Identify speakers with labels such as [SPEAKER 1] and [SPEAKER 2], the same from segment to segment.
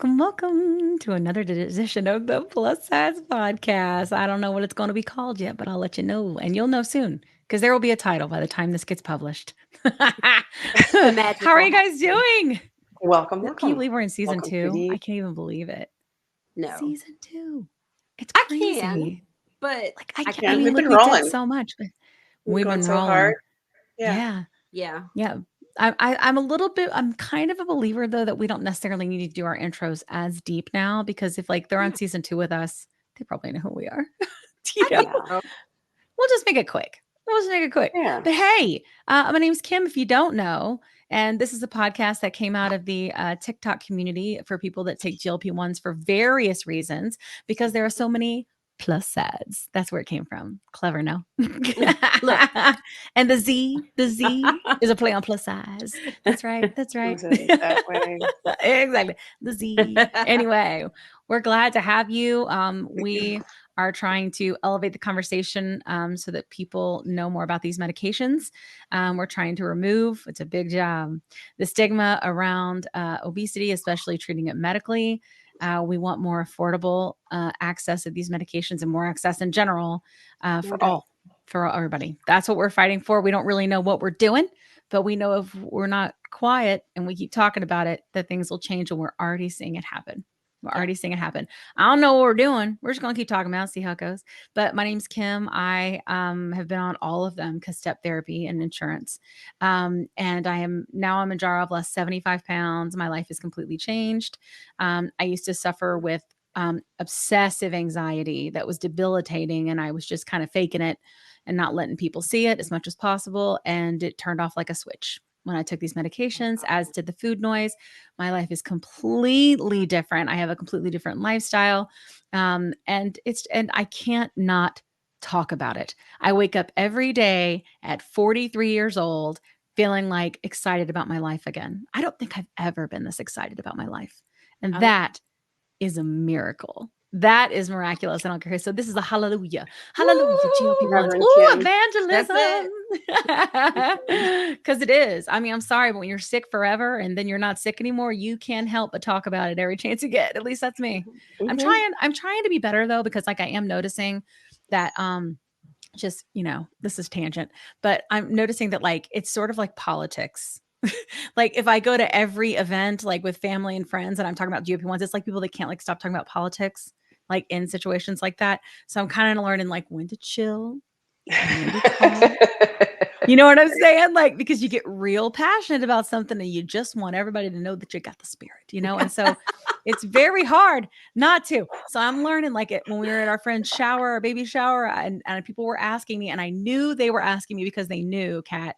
[SPEAKER 1] welcome to another edition of the Plus Size Podcast. I don't know what it's going to be called yet, but I'll let you know, and you'll know soon because there will be a title by the time this gets published. How are you guys doing?
[SPEAKER 2] Welcome.
[SPEAKER 1] Can you believe we're in season
[SPEAKER 2] Welcome
[SPEAKER 1] 2? I can't even believe it.
[SPEAKER 3] No.
[SPEAKER 1] Season 2. It's
[SPEAKER 3] I
[SPEAKER 1] crazy.
[SPEAKER 3] can, but
[SPEAKER 1] like I can't.
[SPEAKER 2] Yeah,
[SPEAKER 1] I mean,
[SPEAKER 2] we've
[SPEAKER 1] look,
[SPEAKER 2] been
[SPEAKER 1] we did
[SPEAKER 2] rolling.
[SPEAKER 1] so much, but
[SPEAKER 2] We've
[SPEAKER 1] we've
[SPEAKER 2] been
[SPEAKER 1] been
[SPEAKER 2] so
[SPEAKER 1] rolling.
[SPEAKER 2] hard.
[SPEAKER 1] Yeah. I'm a little bit, I'm kind of a believer though that we don't necessarily need to do our intros as deep now because if like they're on season 2 with us, they probably know who we are. You know? We'll just make it quick.
[SPEAKER 2] Yeah.
[SPEAKER 1] But hey, my name's Kim, if you don't know, and this is a podcast that came out of the TikTok community for people that take GLP-1s for various reasons because there are so many plus sides. That's where it came from. Clever, no? And the Z is a play on plus size. That's right.
[SPEAKER 2] Was it that way?
[SPEAKER 1] Exactly. The Z. Anyway, we're glad to have you. We are trying to elevate the conversation so that people know more about these medications. We're trying to remove, it's a big job, the stigma around obesity, especially treating it medically. We want more affordable access of these medications and more access in general for everybody. That's what we're fighting for. We don't really know what we're doing, but we know if we're not quiet and we keep talking about it, that things will change, and we're already seeing it happen. I don't know what we're doing. We're just going to keep talking about it, see how it goes. But my name's Kim. I have been on all of them because step therapy and insurance. And I'm a Mounjaro. I've lost 75 pounds. My life has completely changed. I used to suffer with obsessive anxiety that was debilitating, and I was just kind of faking it and not letting people see it as much as possible. And it turned off like a switch when I took these medications, as did the food noise. My life is completely different. I have a completely different lifestyle. And I can't not talk about it. I wake up every day at 43 years old, feeling like excited about my life again. I don't think I've ever been this excited about my life. And that is a miracle. That is miraculous. I don't care. So this is a hallelujah. Hallelujah, GLP-1s. Ooh, evangelism. Because it is. I mean, I'm sorry, but when you're sick forever and then you're not sick anymore, you can't help but talk about it every chance you get. At least that's me. I'm trying to be better though, because like I am noticing that just, this is tangent, but I'm noticing that like it's sort of like politics. Like if I go to every event, like with family and friends, and I'm talking about GLP-1s, it's like people that can't like stop talking about politics, like in situations like that. So I'm kind of learning like when to chill, when to talk. You know what I'm saying? Like, because you get real passionate about something and you just want everybody to know that you got the spirit, And so it's very hard not to. So I'm learning like it when we were at our friend's shower, our baby shower, and people were asking me, and I knew they were asking me because they knew, Kat,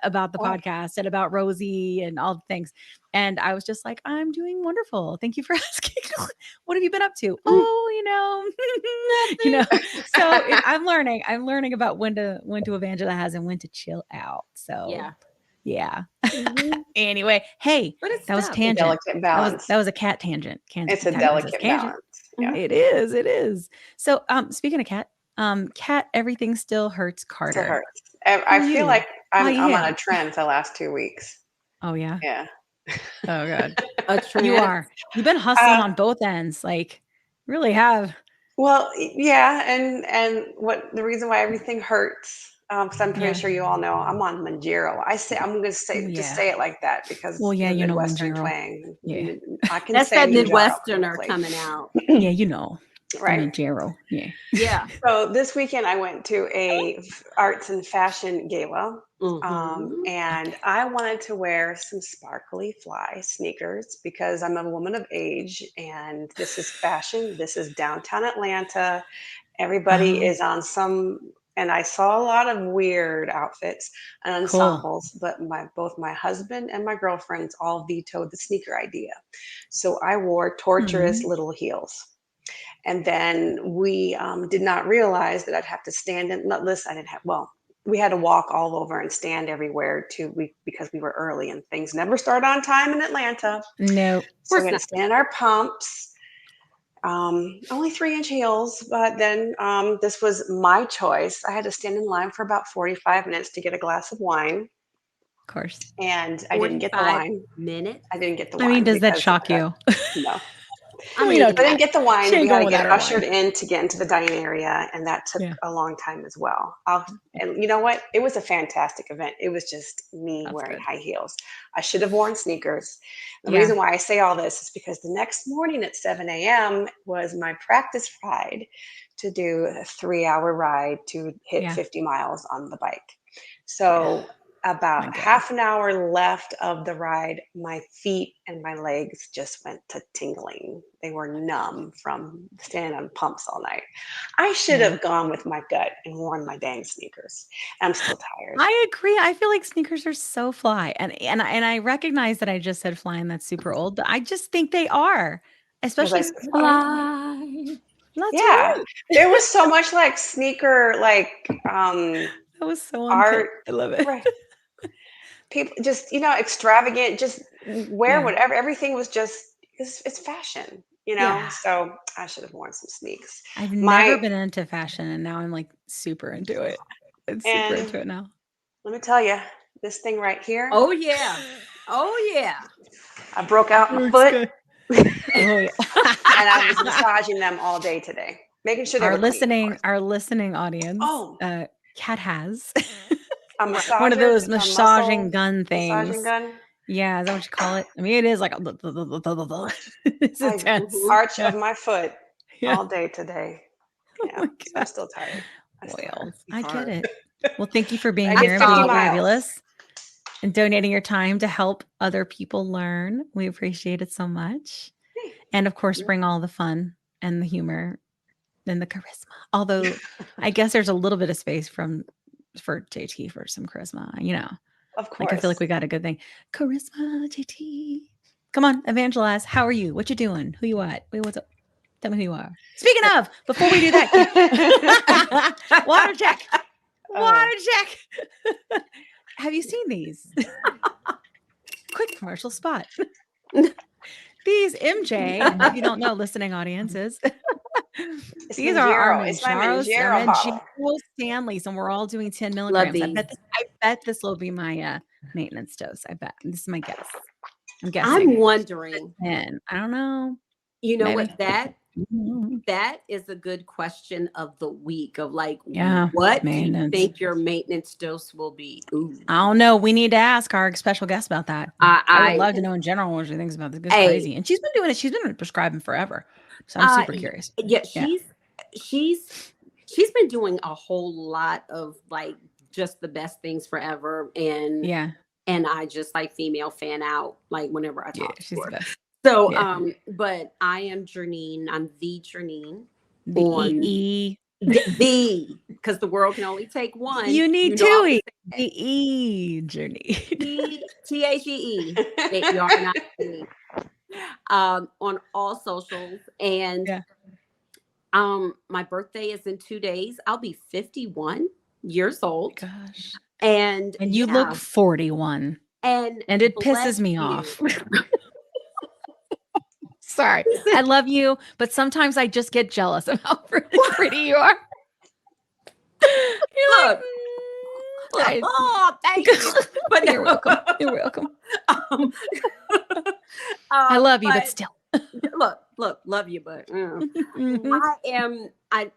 [SPEAKER 1] about the podcast and about Rosie and all the things. And I was just like, I'm doing wonderful. Thank you for asking. What have you been up to? So I'm learning about when to evangelize and when to chill out. So yeah. Anyway, hey, that was tangent. That was a cat tangent.
[SPEAKER 2] It's a delicate balance.
[SPEAKER 1] Yeah. It is. So speaking of cat, everything still hurts Carter.
[SPEAKER 2] Still hurts. I feel like I'm on a trend the last 2 weeks.
[SPEAKER 1] Oh yeah.
[SPEAKER 2] Yeah.
[SPEAKER 1] Oh god. You are. You've been hustling on both ends. Like really have.
[SPEAKER 2] Well, yeah, and what the reason why everything hurts, because I'm pretty sure you all know I'm on Mounjaro. I'm going to say just say it like that because
[SPEAKER 1] the
[SPEAKER 2] Midwestern
[SPEAKER 1] Mounjaro
[SPEAKER 2] twang.
[SPEAKER 1] Yeah,
[SPEAKER 2] I can
[SPEAKER 3] that's
[SPEAKER 2] say
[SPEAKER 3] that
[SPEAKER 2] Mounjaro
[SPEAKER 3] Midwesterner coming out.
[SPEAKER 1] Yeah,
[SPEAKER 2] right.
[SPEAKER 1] Mounjaro.
[SPEAKER 3] Yeah.
[SPEAKER 2] So this weekend I went to a arts and fashion gala, and I wanted to wear some sparkly fly sneakers because I'm a woman of age, and this is fashion. This is downtown Atlanta. Everybody is on and I saw a lot of weird outfits and ensembles, but both my husband and my girlfriends all vetoed the sneaker idea. So I wore torturous little heels. And then we did not realize that I'd have to stand in. We had to walk all over and stand everywhere because we were early and things never start on time in Atlanta.
[SPEAKER 1] No.
[SPEAKER 2] So we had to stand in our pumps. Only 3-inch heels, but then this was my choice. I had to stand in line for about 45 minutes to get a glass of wine.
[SPEAKER 1] Of course.
[SPEAKER 2] and I didn't get the
[SPEAKER 3] 45
[SPEAKER 2] wine.
[SPEAKER 3] minutes.
[SPEAKER 2] I didn't get the
[SPEAKER 1] I
[SPEAKER 2] wine.
[SPEAKER 1] mean, does that
[SPEAKER 2] because
[SPEAKER 1] shock you?
[SPEAKER 2] No.
[SPEAKER 3] I
[SPEAKER 1] We
[SPEAKER 3] mean,
[SPEAKER 1] know
[SPEAKER 2] So I didn't get the
[SPEAKER 1] She
[SPEAKER 2] wine.
[SPEAKER 1] ain't
[SPEAKER 2] We had
[SPEAKER 1] going
[SPEAKER 2] to
[SPEAKER 1] without
[SPEAKER 2] get
[SPEAKER 1] her
[SPEAKER 2] ushered
[SPEAKER 1] wine.
[SPEAKER 2] in to get into the dining area, and that took
[SPEAKER 1] Yeah.
[SPEAKER 2] a long time as well. And you know what? It was a fantastic event. It was just me
[SPEAKER 1] That's
[SPEAKER 2] wearing
[SPEAKER 1] good.
[SPEAKER 2] high heels. I should have worn sneakers. The
[SPEAKER 1] Yeah.
[SPEAKER 2] reason why I say all this is because the next morning at 7 a.m. was my practice ride to do a 3-hour ride to hit
[SPEAKER 1] Yeah.
[SPEAKER 2] 50 miles on the bike. So
[SPEAKER 1] My
[SPEAKER 2] about
[SPEAKER 1] God.
[SPEAKER 2] half an hour left of the ride, my feet and my legs just went to tingling. They were numb from standing on pumps all night. I should
[SPEAKER 1] Yeah.
[SPEAKER 2] have gone with my gut and worn my dang sneakers. I'm still tired.
[SPEAKER 1] I agree. I feel like sneakers are so fly. And I recognize that I just said fly and that's super old, but I just think they are.
[SPEAKER 2] Because I
[SPEAKER 1] Especially
[SPEAKER 2] said fly.
[SPEAKER 3] fly.
[SPEAKER 1] that's
[SPEAKER 2] Yeah.
[SPEAKER 1] right.
[SPEAKER 2] There was so much like sneaker, like
[SPEAKER 1] That was so on
[SPEAKER 2] art.
[SPEAKER 1] I love it.
[SPEAKER 2] Right. People just, extravagant, just wear
[SPEAKER 1] Yeah.
[SPEAKER 2] whatever. Everything was just, it's fashion,
[SPEAKER 1] Yeah.
[SPEAKER 2] So I should have worn some sneaks.
[SPEAKER 1] I've never
[SPEAKER 2] My,
[SPEAKER 1] been into fashion and now I'm like super into it. I'm super into
[SPEAKER 2] and
[SPEAKER 1] it now.
[SPEAKER 2] let me tell you, this thing right here,
[SPEAKER 3] Oh yeah. Oh yeah.
[SPEAKER 2] I broke out my
[SPEAKER 1] Looks
[SPEAKER 2] foot
[SPEAKER 1] good. Oh yeah.
[SPEAKER 2] and I was massaging them all day today, making sure they were clean, of course.
[SPEAKER 1] Our listening audience,
[SPEAKER 2] Oh,
[SPEAKER 1] Kat has
[SPEAKER 2] a
[SPEAKER 3] Right.
[SPEAKER 1] one of
[SPEAKER 2] massager,
[SPEAKER 1] those
[SPEAKER 2] a
[SPEAKER 1] massaging
[SPEAKER 2] muscle
[SPEAKER 1] gun
[SPEAKER 2] massaging
[SPEAKER 1] things.
[SPEAKER 2] gun.
[SPEAKER 1] Yeah, is that what you call it? I mean, it is like it's
[SPEAKER 2] I
[SPEAKER 1] intense.
[SPEAKER 2] arch
[SPEAKER 1] Yeah.
[SPEAKER 2] of my foot
[SPEAKER 1] Yeah.
[SPEAKER 2] all day today.
[SPEAKER 1] Oh
[SPEAKER 2] Yeah,
[SPEAKER 1] my
[SPEAKER 2] so I'm
[SPEAKER 1] God.
[SPEAKER 2] still tired. I still
[SPEAKER 1] Well,
[SPEAKER 2] hurt.
[SPEAKER 1] I get
[SPEAKER 3] Hard.
[SPEAKER 1] it. Well, thank you for being
[SPEAKER 2] I
[SPEAKER 1] here
[SPEAKER 2] did
[SPEAKER 1] and
[SPEAKER 2] 50
[SPEAKER 1] being
[SPEAKER 3] Um,
[SPEAKER 2] miles.
[SPEAKER 1] fabulous and donating your time to help other people learn. We appreciate it so much.
[SPEAKER 2] Hey.
[SPEAKER 1] And of course, bring all the fun and the humor and the charisma. Although I guess there's a little bit of space for JT for some charisma,
[SPEAKER 2] Of
[SPEAKER 1] Like I feel like
[SPEAKER 2] course.
[SPEAKER 1] we got a good thing. Charisma, JT. Come on, evangelize. How are you? What you doing? Who you at? Wait, what's up? Tell me who you are. Speaking of, before we do that, water check. Water check. Have you seen these? Quick commercial spot. These MJ, if you don't know, listening audiences,
[SPEAKER 2] It's
[SPEAKER 1] these are our
[SPEAKER 2] Mounjaro. It's my Mounjaro
[SPEAKER 1] Mounjaro
[SPEAKER 2] bottle.
[SPEAKER 1] Stanleys, and we're all doing 10
[SPEAKER 3] love
[SPEAKER 1] milligrams.
[SPEAKER 3] these.
[SPEAKER 1] I bet this will be my maintenance dose. I bet. This is my guess. I'm
[SPEAKER 3] I'm
[SPEAKER 1] guessing.
[SPEAKER 3] wondering,
[SPEAKER 1] 10. I don't know.
[SPEAKER 3] you know
[SPEAKER 1] Maybe.
[SPEAKER 3] what, that is a good question of the week of like,
[SPEAKER 1] Yeah,
[SPEAKER 3] what do you
[SPEAKER 1] maintenance.
[SPEAKER 3] think your maintenance dose will be? Ooh.
[SPEAKER 1] I don't know. We need to ask our special guest about that. I would love to know in general what she thinks about this. It's crazy. And she's been doing it. She's been prescribing forever. So I'm super curious.
[SPEAKER 3] Yeah, she's been doing a whole lot of like just the best things forever. And
[SPEAKER 1] Yeah.
[SPEAKER 3] and I just like female fan out like whenever I
[SPEAKER 1] Yeah.
[SPEAKER 3] talk to
[SPEAKER 1] She's
[SPEAKER 3] her.
[SPEAKER 1] the best.
[SPEAKER 3] So
[SPEAKER 1] Yeah.
[SPEAKER 3] but I am Jernine. I'm the Jernine
[SPEAKER 1] The
[SPEAKER 3] on
[SPEAKER 1] E.
[SPEAKER 3] the because the world can only take one.
[SPEAKER 1] You need
[SPEAKER 3] know,
[SPEAKER 1] two
[SPEAKER 3] I would
[SPEAKER 1] E.
[SPEAKER 3] say that.
[SPEAKER 1] The E journey.
[SPEAKER 3] THEE. You are not me. On all socials. And
[SPEAKER 1] Yeah.
[SPEAKER 3] my birthday is in 2 days. I'll be 51 years old.
[SPEAKER 1] Gosh.
[SPEAKER 3] And
[SPEAKER 1] you look 41.
[SPEAKER 3] And
[SPEAKER 1] it pisses me off. Sorry. I love you, but sometimes I just get jealous of how pretty you are. You're
[SPEAKER 3] Look,
[SPEAKER 1] like,
[SPEAKER 3] oh, thank you. But
[SPEAKER 1] You're welcome. You're welcome. I love you, but still.
[SPEAKER 3] look, love you, but
[SPEAKER 1] Mhm.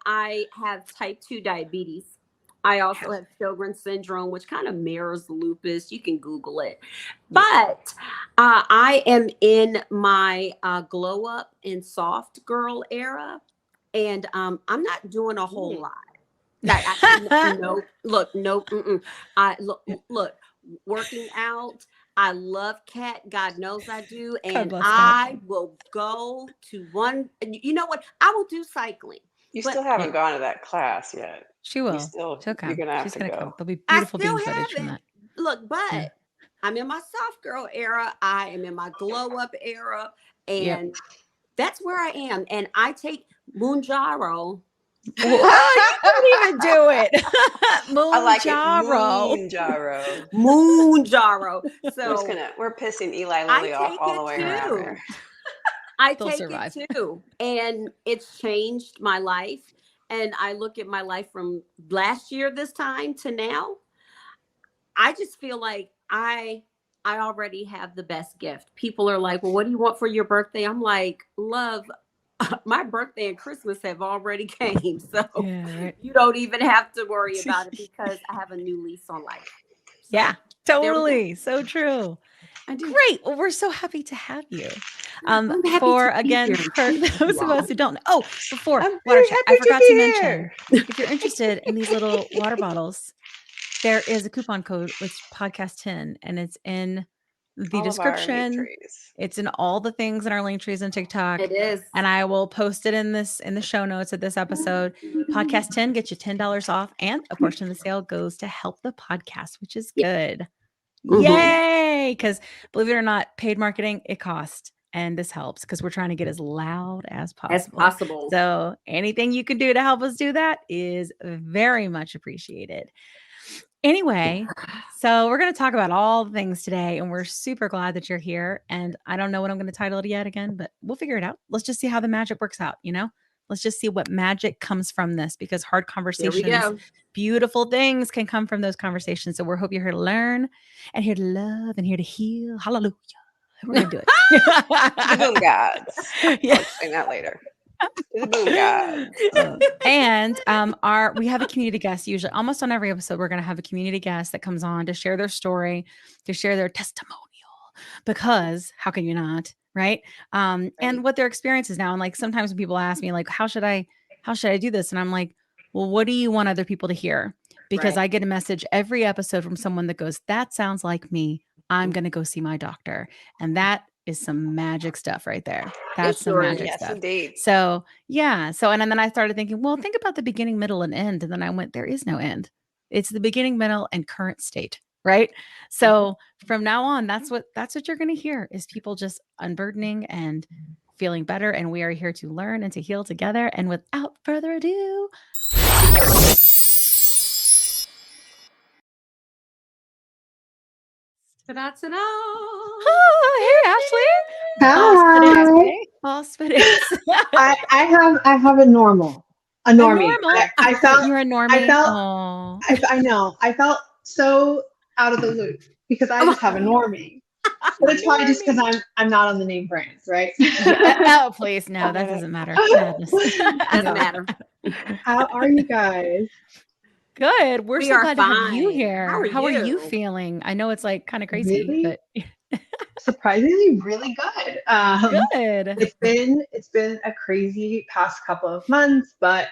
[SPEAKER 3] I have type 2 diabetes. I also have Sjogren's syndrome, which kind of mirrors lupus. You can Google it. But I am in my glow up and soft girl era, and I'm not doing a whole lot. No, look, no, I look, working out. I love Kat. God knows I do, and I will go to one. You know what? I will do cycling.
[SPEAKER 2] You still haven't gone to that class yet.
[SPEAKER 1] She will.
[SPEAKER 2] You're gonna have
[SPEAKER 1] She's
[SPEAKER 2] to
[SPEAKER 1] gonna
[SPEAKER 2] go.
[SPEAKER 1] come. There'll be beautiful bean footage from that.
[SPEAKER 3] Look, but I'm in my soft girl era. I am in my glow up era, and that's where I am. And I take Mounjaro.
[SPEAKER 1] You couldn't even do it.
[SPEAKER 2] I like it.
[SPEAKER 1] Mounjaro.
[SPEAKER 3] Mounjaro. So
[SPEAKER 2] we're pissing Eli Lilly off all the way around here.
[SPEAKER 3] I take it too. And it's changed my life. And I look at my life from last year, this time to now. I just feel like I already have the best gift. People are like, well, what do you want for your birthday? I'm like, love, my birthday and Christmas have already came. So
[SPEAKER 1] Yeah, right.
[SPEAKER 3] you don't even have to worry about it because I have a new lease on life. So,
[SPEAKER 1] Yeah,
[SPEAKER 3] there we go.
[SPEAKER 1] totally. So true.
[SPEAKER 3] I do.
[SPEAKER 1] Great. Well, we're so happy to have you.
[SPEAKER 3] I'm happy
[SPEAKER 1] For
[SPEAKER 3] to be
[SPEAKER 1] again,
[SPEAKER 3] here and
[SPEAKER 1] for
[SPEAKER 3] chat with
[SPEAKER 1] those
[SPEAKER 3] you
[SPEAKER 1] of us
[SPEAKER 3] all.
[SPEAKER 1] who don't know, oh, before
[SPEAKER 2] I'm
[SPEAKER 1] water
[SPEAKER 2] very
[SPEAKER 1] check, I
[SPEAKER 2] happy to
[SPEAKER 1] forgot to
[SPEAKER 2] be
[SPEAKER 1] mention,
[SPEAKER 2] here.
[SPEAKER 1] if you're interested in these little water bottles, there is a coupon code with podcast 10, and it's in the
[SPEAKER 2] All of our link
[SPEAKER 1] description.
[SPEAKER 2] trees.
[SPEAKER 1] It's in all the things in our link trees and TikTok.
[SPEAKER 3] It is.
[SPEAKER 1] And I will post it in the show notes of this episode. Podcast 10 gets you $10 off, and a portion of the sale goes to help the podcast, which is
[SPEAKER 3] Yeah.
[SPEAKER 1] good.
[SPEAKER 3] Mhm.
[SPEAKER 1] Yay! Because believe it or not, paid marketing, it costs. And this helps because we're trying to get as loud as possible.
[SPEAKER 3] As possible.
[SPEAKER 1] So anything you can do to help us do that is very much appreciated. Anyway, so we're going to talk about all the things today, and we're super glad that you're here. And I don't know what I'm going to title it yet again, but we'll figure it out. Let's just see how the magic works out, you know? Let's just see what magic comes from this, because hard
[SPEAKER 3] There we
[SPEAKER 1] conversations,
[SPEAKER 3] go.
[SPEAKER 1] beautiful things can come from those conversations. So we hope you're here to learn and here to love and here to heal. Hallelujah. We're going to do
[SPEAKER 2] To the boom
[SPEAKER 1] it.
[SPEAKER 2] gods.
[SPEAKER 1] Yeah.
[SPEAKER 2] I'll explain that later. To the boom gods.
[SPEAKER 1] And we have a community guest. Usually almost on every episode we're going to have a community guest that comes on to share their story, to share their testimonial, because how can you not, right? And what their experience is now. And like sometimes when people ask me like, how should I do this, and I'm like, well, what do you want other people to hear? Because
[SPEAKER 3] Right.
[SPEAKER 1] I get a message every episode from someone that goes, that sounds like me, I'm going to go see my doctor. And that is some magic stuff right there. That's some
[SPEAKER 3] sure is.
[SPEAKER 1] magic
[SPEAKER 2] Yes,
[SPEAKER 1] stuff.
[SPEAKER 2] indeed.
[SPEAKER 1] So yeah. So, and then I started thinking, well, think about the beginning, middle, and end. And then I went, there is no end. It's the beginning, middle, and current state. Right. So from now on, that's what you're going to hear, is people just unburdening and feeling better. And we are here to learn and to heal together. And without further ado,
[SPEAKER 3] Ta-da-ta-da.
[SPEAKER 1] oh, hey, Ashley.
[SPEAKER 4] Hi.
[SPEAKER 1] False fittings.
[SPEAKER 4] I have a normie. I felt
[SPEAKER 1] You're a normie.
[SPEAKER 4] I felt
[SPEAKER 1] Oh.
[SPEAKER 4] I know. I felt so out of the loop because I just have a normie. But it's probably just because I'm not on the name brands, right?
[SPEAKER 1] Oh, please, no, that doesn't matter. Madness.
[SPEAKER 3] Doesn't matter.
[SPEAKER 4] How are you guys?
[SPEAKER 1] Good. We're
[SPEAKER 3] We
[SPEAKER 1] so
[SPEAKER 3] are
[SPEAKER 1] glad to have you
[SPEAKER 3] fine.
[SPEAKER 1] here.
[SPEAKER 3] How are
[SPEAKER 1] you
[SPEAKER 3] you?
[SPEAKER 1] feeling? I know it's like kind of crazy,
[SPEAKER 4] Really?
[SPEAKER 1] but
[SPEAKER 4] Surprisingly, really good.
[SPEAKER 1] good.
[SPEAKER 4] It's been a crazy past couple of months, but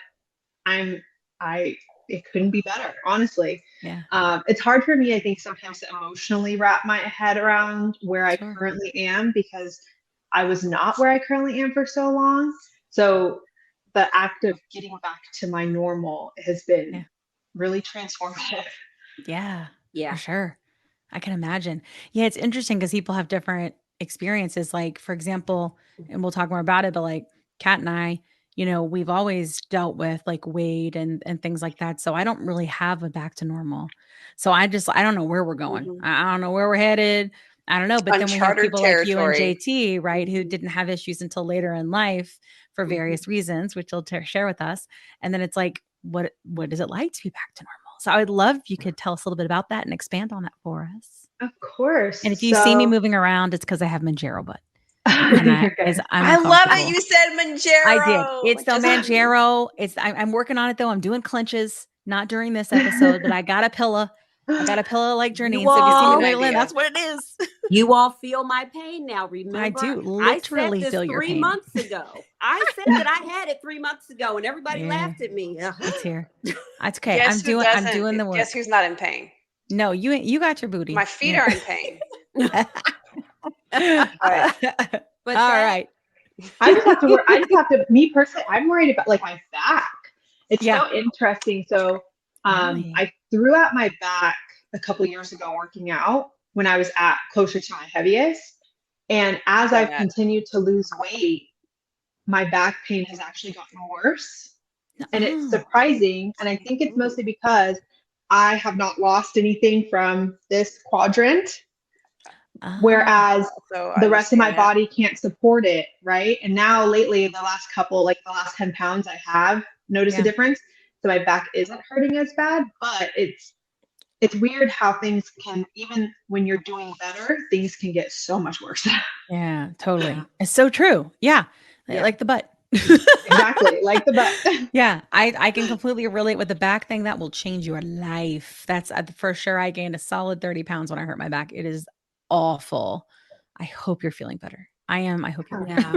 [SPEAKER 4] it couldn't be better, honestly.
[SPEAKER 1] Yeah.
[SPEAKER 4] It's hard for me, I think, sometimes to emotionally wrap my head around where I
[SPEAKER 1] Sure.
[SPEAKER 4] currently am, because I was not where I currently am for so long. So the act of getting back to my normal has been really transformative.
[SPEAKER 3] Yeah.
[SPEAKER 1] For sure. I can imagine. Yeah, it's interesting because people have different experiences. Like, for example, and we'll talk more about it, but like Kat and I, we've always dealt with like weight and things like that. So I don't really have a back to normal. So I don't know where we're going.
[SPEAKER 3] Mhm.
[SPEAKER 1] I don't know where we're headed. I don't know. But then we have
[SPEAKER 2] Uncharted
[SPEAKER 1] people like you and
[SPEAKER 2] territory.
[SPEAKER 1] JT, right, who
[SPEAKER 3] Mhm.
[SPEAKER 1] didn't have issues until later in life for various reasons, which you'll share with us. And then it's like, what is it like to be back to normal? So I would love if you could tell us a little bit about that and expand on that for us.
[SPEAKER 4] Of course.
[SPEAKER 1] And if you see me moving around, it's because I have Mounjaro butt. And
[SPEAKER 4] You're good.
[SPEAKER 1] I'm
[SPEAKER 2] I love
[SPEAKER 1] uncomfortable.
[SPEAKER 2] it. You said Mounjaro.
[SPEAKER 1] I did. It's the
[SPEAKER 2] Just-
[SPEAKER 1] Mounjaro. I'm working on it though. I'm doing clenches, not during this episode, but I got a pillow. I got a pillow like Journey.
[SPEAKER 3] You
[SPEAKER 1] So if you see me
[SPEAKER 3] all-
[SPEAKER 1] wiggling,
[SPEAKER 2] idea.
[SPEAKER 1] that's what it is.
[SPEAKER 3] You all feel my pain now. Remember,
[SPEAKER 1] I do
[SPEAKER 3] I
[SPEAKER 1] literally
[SPEAKER 3] said this
[SPEAKER 1] feel your
[SPEAKER 3] 3
[SPEAKER 1] pain.
[SPEAKER 3] months ago. I said that I had it 3 months ago, and everybody
[SPEAKER 1] Yeah.
[SPEAKER 3] laughed at me.
[SPEAKER 1] It's here. It's okay.
[SPEAKER 2] Guess who
[SPEAKER 1] I'm
[SPEAKER 2] doesn't?
[SPEAKER 1] doing the work.
[SPEAKER 2] Guess who's not in pain?
[SPEAKER 1] No, you got your booty.
[SPEAKER 2] My feet are in pain.
[SPEAKER 3] But
[SPEAKER 1] All
[SPEAKER 3] that-
[SPEAKER 1] right.
[SPEAKER 4] I just have to, me personally, I'm worried about like my back. It's so interesting. So
[SPEAKER 1] Really?
[SPEAKER 4] I threw out my back a couple years ago working out when I was at closer to my heaviest. And as I've continued to lose weight, my back pain has actually gotten worse. And it's surprising. And I think it's mostly because I have not lost anything from this quadrant. Whereas the rest of my body can't support it, right? And now lately, the last 10 pounds, I have noticed a difference. So my back isn't hurting as bad, but it's it's weird how things can, even when you're doing better, things can get so much worse.
[SPEAKER 1] Yeah, totally. It's so true. Yeah. Like the butt.
[SPEAKER 4] Exactly. Like the butt.
[SPEAKER 1] Yeah, I can completely relate with the back thing. That will change your life. That's for sure. I gained a solid 30 pounds when I hurt my back. It is awful. I hope you're feeling better. I am. I hope you're.
[SPEAKER 3] Yeah.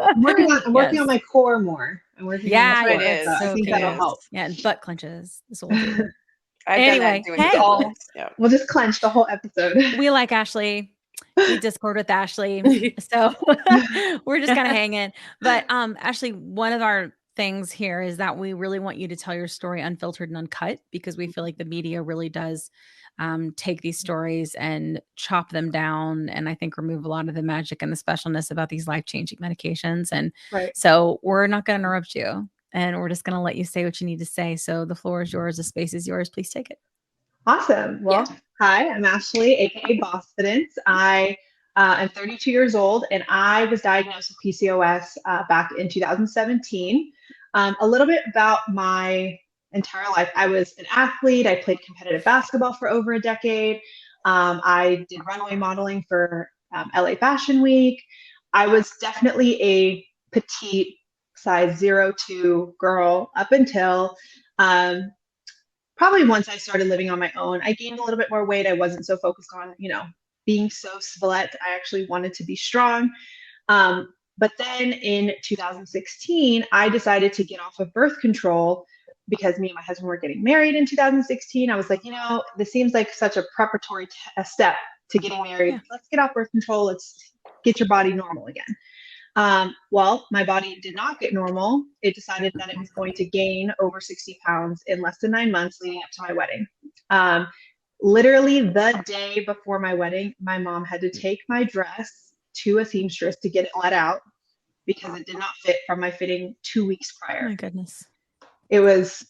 [SPEAKER 4] I'm working on
[SPEAKER 1] Yes.
[SPEAKER 4] my core more. I'm working on
[SPEAKER 1] Yeah,
[SPEAKER 4] my core.
[SPEAKER 2] It
[SPEAKER 4] So
[SPEAKER 2] is.
[SPEAKER 4] I
[SPEAKER 1] so
[SPEAKER 4] think
[SPEAKER 2] It
[SPEAKER 4] that'll
[SPEAKER 1] cute.
[SPEAKER 2] is.
[SPEAKER 4] help.
[SPEAKER 1] Yeah, and butt clenches. This will do.
[SPEAKER 2] I've done
[SPEAKER 1] Anyway,
[SPEAKER 2] that doing
[SPEAKER 1] hey,
[SPEAKER 2] deadlifts. Yeah.
[SPEAKER 4] We'll just clench the whole episode.
[SPEAKER 1] we like Ashley. We Discord with Ashley. So we're just kind of hanging. But Ashley, one of our things here is that we really want you to tell your story unfiltered and uncut, because we feel like the media really does take these stories and chop them down, and I think remove a lot of the magic and the specialness about these life-changing medications. And
[SPEAKER 4] Right.
[SPEAKER 1] so we're not going to interrupt you, and we're just going to let you say what you need to say. So the floor is yours. The space is yours. Please take it.
[SPEAKER 4] Awesome. Well, hi, I'm Ashley, aka Boston's. I am 32 years old, and I was diagnosed with PCOS back in 2017. A little bit about my entire life. I was an athlete. I played competitive basketball for over a decade. I did runway modeling for LA Fashion Week. I was definitely a petite size 0-2 girl up until probably once I started living on my own. I gained a little bit more weight. I wasn't so focused on, being so svelette. I actually wanted to be strong. But then in 2016, I decided to get off of birth control because me and my husband were getting married in 2016. I was like, this seems like such a preparatory step to getting married. Yeah. Let's get off birth control. Let's get your body normal again. Well, my body did not get normal. It decided that it was going to gain over 60 pounds in less than 9 months leading up to my wedding. Literally the day before my wedding, my mom had to take my dress to a seamstress to get it let out because it did not fit from my fitting 2 weeks prior.
[SPEAKER 1] Oh my goodness.
[SPEAKER 4] It was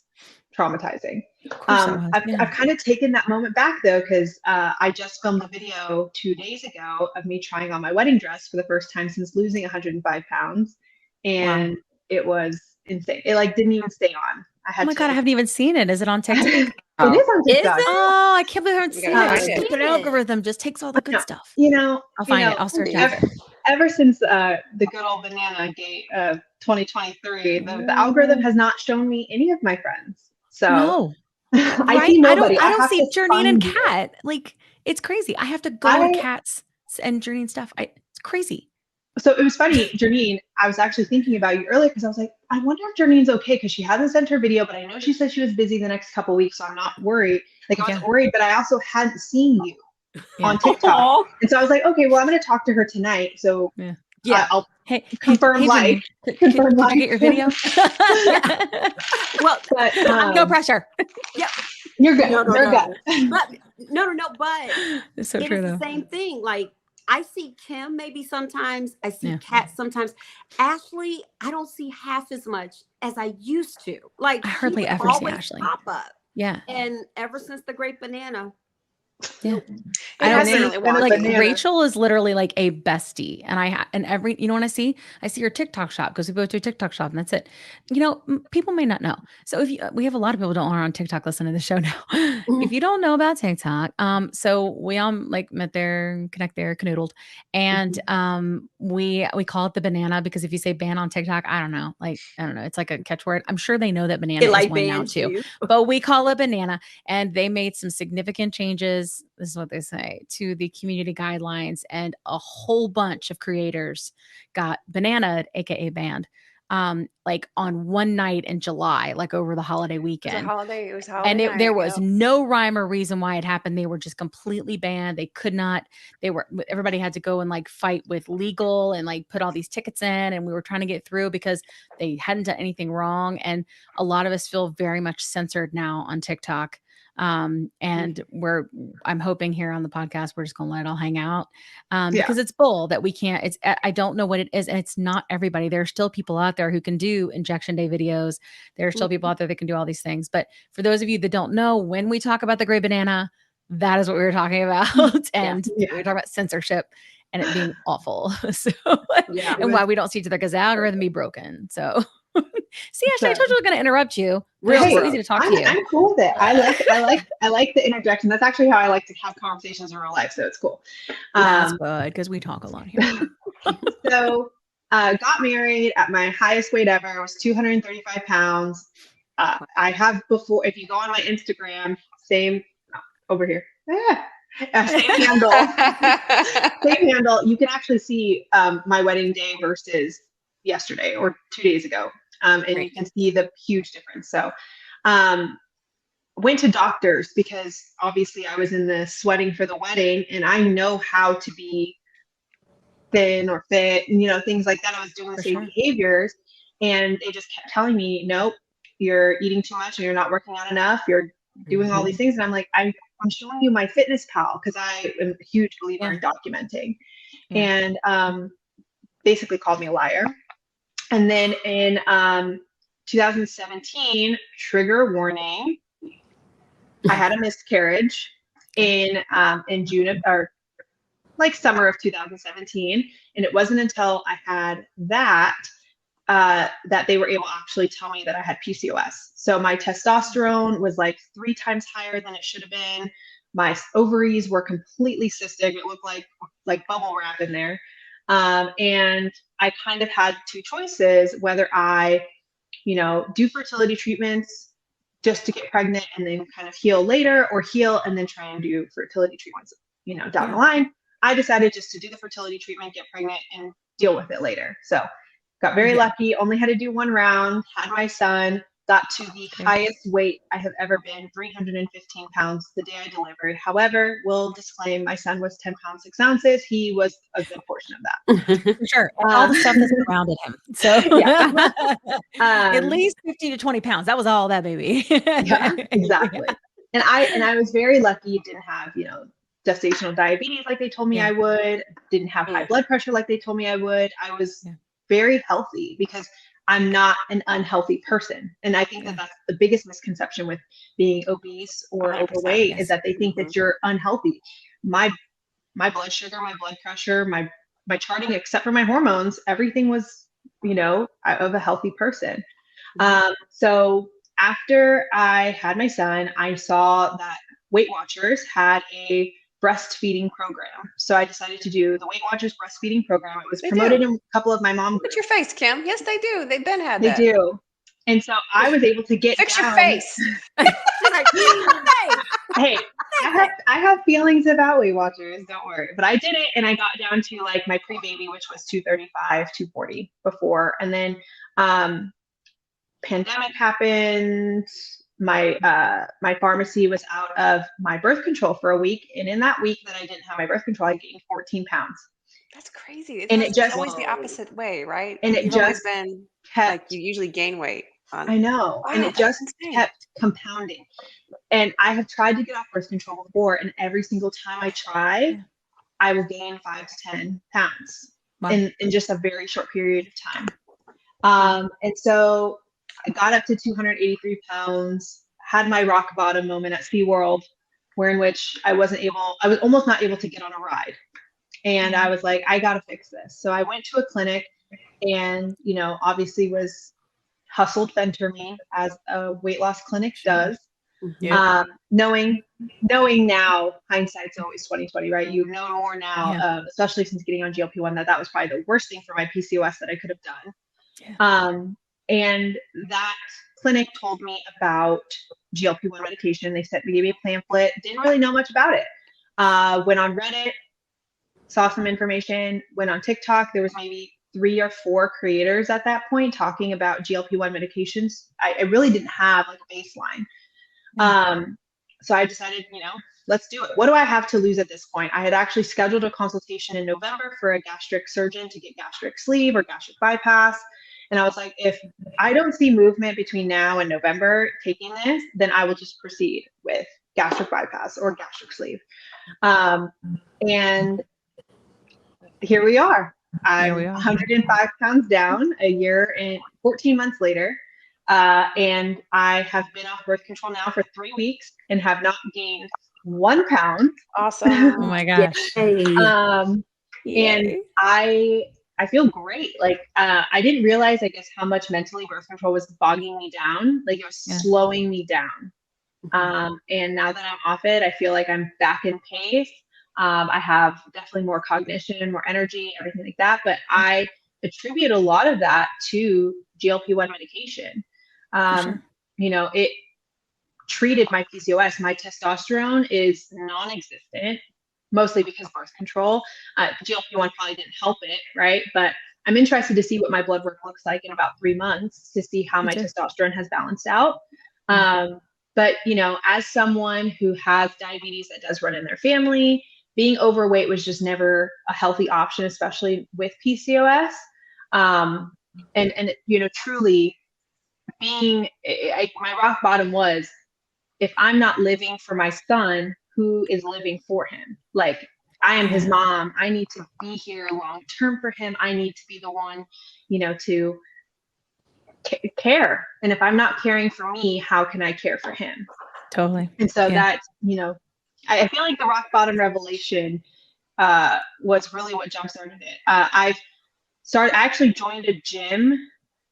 [SPEAKER 4] traumatizing. I've kind of taken that moment back though, because I just filmed a video 2 days ago of me trying on my wedding dress for the first time since losing 105 pounds. And It was insane. It didn't even stay on.
[SPEAKER 1] Oh my God, I haven't even seen it. Is it on TikTok?
[SPEAKER 4] It is on TikTok.
[SPEAKER 1] Oh, I can't believe I haven't seen it. Stupid algorithm just takes all the good stuff. I'll find it. I'll search it.
[SPEAKER 4] Ever since the good old banana gate of 2023, the algorithm has not shown me any of my friends. So
[SPEAKER 1] no.
[SPEAKER 4] I see nobody.
[SPEAKER 1] I don't see Jernine and Kat. It's crazy. I have to go to Kat's and Jernine stuff. It's crazy.
[SPEAKER 4] So it was funny, Jernine, I was actually thinking about you earlier because I was like, I wonder if Jernine's okay because she hasn't sent her video, but I know she said she was busy the next couple of weeks, so I'm not worried. I wasn't worried, but I also hadn't seen you on TikTok. And so I was like, okay, well, I'm going to talk to her tonight. So I'll confirm live.
[SPEAKER 1] Did you get your video?
[SPEAKER 3] Well,
[SPEAKER 1] but no pressure.
[SPEAKER 3] Yep.
[SPEAKER 4] You're good.
[SPEAKER 3] No.
[SPEAKER 4] Good.
[SPEAKER 3] But but
[SPEAKER 1] it's so true,
[SPEAKER 3] the same thing. I see Kim maybe sometimes. I see Kat sometimes. Ashley, I don't see half as much as I used to. I hardly ever see Ashley pop up.
[SPEAKER 1] Yeah.
[SPEAKER 3] And ever since the Great Banana.
[SPEAKER 1] Yeah. I don't see Rachel is literally like a bestie. And every, when I see her TikTok shop because we go to a TikTok shop and that's it. People may not know. So we have a lot of people who don't are on TikTok listening to the show now. If you don't know about TikTok, so we all met there, connect there, canoodled. And we call it the banana because if you say ban on TikTok, I don't know. It's like a catchword. I'm sure they know that banana is one now too. But we call it banana, and they made some significant changes. This is what they say to the community guidelines, and a whole bunch of creators got banana, aka banned, on one night in July, over the holiday weekend.
[SPEAKER 2] It was holiday
[SPEAKER 1] and
[SPEAKER 2] night,
[SPEAKER 1] there was no rhyme or reason why it happened. They were just completely banned. They could not. Everybody had to go and fight with legal and put all these tickets in, and we were trying to get through because they hadn't done anything wrong. And a lot of us feel very much censored now on TikTok. And I'm hoping here on the podcast, we're just going to let it all hang out. Because it's bull that we can't, I don't know what it is. And it's not everybody. There are still people out there who can do injection day videos. There are still people out there that can do all these things. But for those of you that don't know, when we talk about the Great Banana, that is what we were talking about. And we were talking about censorship and it being awful. So, and why we don't see each other because the algorithm be broken. So See, Ashley, I told you I was going to interrupt you.
[SPEAKER 3] Real
[SPEAKER 1] It's so
[SPEAKER 3] growth.
[SPEAKER 1] easy to talk to you.
[SPEAKER 4] I'm cool with it. I like the interjection. That's actually how I like to have conversations in real life. So it's cool.
[SPEAKER 1] That's good because we talk a lot here.
[SPEAKER 4] So got married at my highest weight ever. I was 235 pounds. I have before, if you go on my Instagram, same over here. Same handle. Same handle. You can actually see my wedding day versus yesterday or 2 days ago. And you can see the huge difference. So went to doctors because obviously I was in the sweating for the wedding and I know how to be thin or fit and, things like that. I was doing the same behaviors and they just kept telling me, nope, you're eating too much and you're not working out enough. You're doing all these things. And I'm like, I'm showing you my fitness pal because I am a huge believer in documenting and basically called me a liar. And then in 2017, trigger warning, I had a miscarriage in June or like summer of 2017. And it wasn't until I had that that they were able to actually tell me that I had PCOS. So my testosterone was like 3 times higher than it should have been. My ovaries were completely cystic. It looked like bubble wrap in there. And I kind of had 2 choices, whether I, do fertility treatments just to get pregnant and then kind of heal later, or heal and then try and do fertility treatments, down the line. I decided just to do the fertility treatment, get pregnant, and deal with it later. So got very lucky, only had to do 1 round, had my son, got to the highest weight I have ever been, 315 pounds the day I delivered. However, will disclaim my son was 10 pounds, 6 ounces. He was a good portion of that.
[SPEAKER 1] For sure. And all the stuff that surrounded him. So at least 50 to 20 pounds. That was all that baby.
[SPEAKER 4] Yeah, exactly. And I was very lucky, didn't have, gestational diabetes like they told me I would, didn't have high blood pressure like they told me I would. I was very healthy because I'm not an unhealthy person. And I think that that's the biggest misconception with being obese or overweight is that they think that you're unhealthy. My blood sugar, my blood pressure, my charting, except for my hormones, everything was, of a healthy person. So after I had my son, I saw that Weight Watchers had a breastfeeding program. So I decided to do the Weight Watchers breastfeeding program. It was promoted in a couple of my mom groups.
[SPEAKER 2] Fix your face, Kim. Yes, they do. They've been had
[SPEAKER 4] They
[SPEAKER 2] that.
[SPEAKER 4] do. And so I was able to get
[SPEAKER 2] Fix
[SPEAKER 4] down.
[SPEAKER 2] your face.
[SPEAKER 4] Hey, I have feelings about Weight Watchers, don't worry. But I did it and I got down to like my pre-baby, which was 235, 240 before. And then pandemic happened. My pharmacy was out of my birth control for a week. And in that week that I didn't have my birth control, I gained 14 pounds.
[SPEAKER 2] That's crazy.
[SPEAKER 4] It's
[SPEAKER 2] always the opposite way, right?
[SPEAKER 4] And
[SPEAKER 2] You've always been like you usually gain weight.
[SPEAKER 4] I know.
[SPEAKER 2] Wow,
[SPEAKER 4] and it just kept compounding. And I have tried to get off birth control before. And every single time I try, I will gain 5 to 10 pounds in just a very short period of time. And so I got up to 283 pounds, had my rock bottom moment at SeaWorld, in which I was almost not able to get on a ride. And I was like, I got to fix this. So I went to a clinic and, obviously was hustled fentanyl as a weight loss clinic does. Knowing now, hindsight's always 20/20, right? You know more now, especially since getting on GLP-1, that was probably the worst thing for my PCOS that I could have done. And that clinic told me about GLP-1 medication. They gave me a pamphlet. Didn't really know much about it. Went on Reddit, saw some information. Went on TikTok. There was maybe 3 or 4 creators at that point talking about GLP-1 medications. I really didn't have like a baseline. So I decided, let's do it. What do I have to lose at this point? I had actually scheduled a consultation in November for a gastric surgeon to get gastric sleeve or gastric bypass. And I was like, if I don't see movement between now and November taking this, then I will just proceed with gastric bypass or gastric sleeve. And here we are. I'm 105 pounds down a year and 14 months later. And I have been off birth control now for 3 weeks and have not gained 1 pound.
[SPEAKER 2] Awesome.
[SPEAKER 1] Oh my gosh.
[SPEAKER 4] And I I feel great. Like, I didn't realize, I guess, how much mentally birth control was bogging me down. Like, it was slowing me down. And now that I'm off it, I feel like I'm back in pace. I have definitely more cognition, more energy, everything like that. But I attribute a lot of that to GLP-1 medication.
[SPEAKER 1] Sure.
[SPEAKER 4] You know, it treated my PCOS. My testosterone is non-existent, mostly because birth control. GLP-1 probably didn't help it, right? But I'm interested to see what my blood work looks like in about 3 months to see how my testosterone has balanced out. But, you know, as someone who has diabetes that does run in their family, being overweight was just never a healthy option, especially with PCOS. And you know, truly being, my rock bottom was, if I'm not living for my son, who is living for him? Like, I am his mom. I need to be here long term for him. I need to be the one, you know, to care. And if I'm not caring for me, how can I care for him?
[SPEAKER 1] Totally.
[SPEAKER 4] And so that's, you know, I feel like the rock bottom revelation was really what jump-started it. I actually joined a gym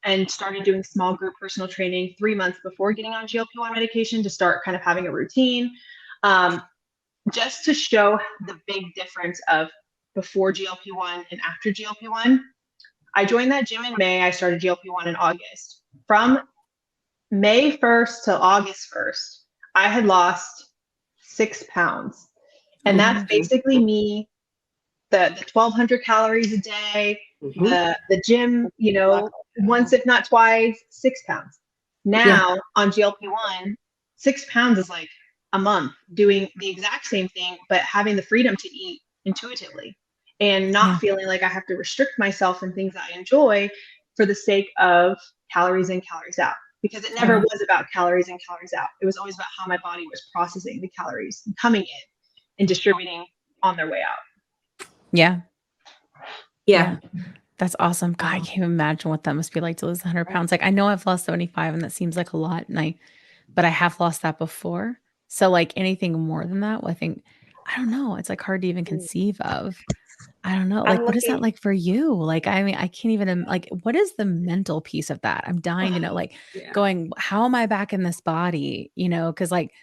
[SPEAKER 4] and started doing small group personal training 3 months before getting on GLP-1 medication to start kind of having a routine, just to show the big difference of before GLP-1 and after GLP-1. I joined that gym in May. I started GLP-1 in August. From May 1st to August 1st, I had lost 6 pounds. And that's basically me, the 1,200 calories a day, the gym, you know, once if not twice, 6 pounds. Now on GLP-1, 6 pounds is like a month doing the exact same thing, but having the freedom to eat intuitively and not feeling like I have to restrict myself from things I enjoy for the sake of calories in, calories out. Because it never was about calories in, calories out. It was always about how my body was processing the calories coming in and distributing on their way out.
[SPEAKER 1] Yeah. That's awesome. God, I can't even imagine what that must be like to lose 100 pounds. Like, I know I've lost 75 and that seems like a lot. But I have lost that before. So like anything more than that, well, I think, I don't know. It's like hard to even conceive of. I don't know. Like, what is that like for you? Like, I mean, I can't even, like, what is the mental piece of that? I'm dying to know, like going, how am I back in this body? You know, cause like,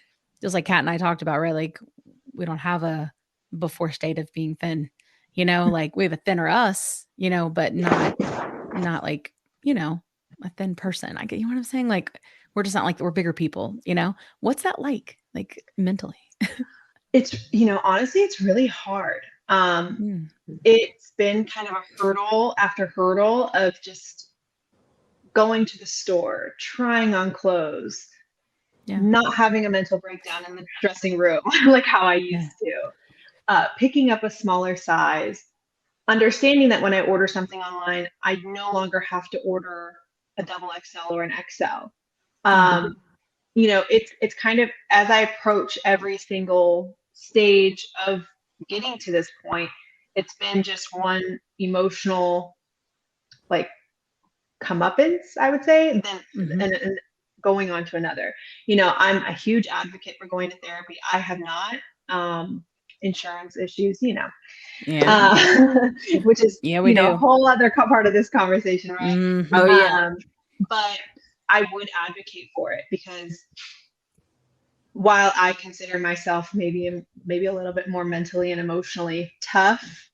[SPEAKER 1] just like Kat and I talked about, right? Like, we don't have a before state of being thin, you know, like we have a thinner us, you know, but not like, you know, a thin person. I get, you know what I'm saying? Like, we're just not like, we're bigger people, you know? What's that like mentally?
[SPEAKER 4] It's, you know, honestly, it's really hard. It's been kind of a hurdle after hurdle of just going to the store, trying on clothes, not having a mental breakdown in the dressing room like how I used to, picking up a smaller size, understanding that when I order something online, I no longer have to order a double XL or an XL. You know, it's kind of, as I approach every single stage of getting to this point, it's been just one emotional, like, comeuppance, I would say, then and going on to another. You know, I'm a huge advocate for going to therapy. I have not. Insurance issues, you know, which is, you know, a whole other part of this conversation, right? But I would advocate for it, because while I consider myself maybe a little bit more mentally and emotionally tough,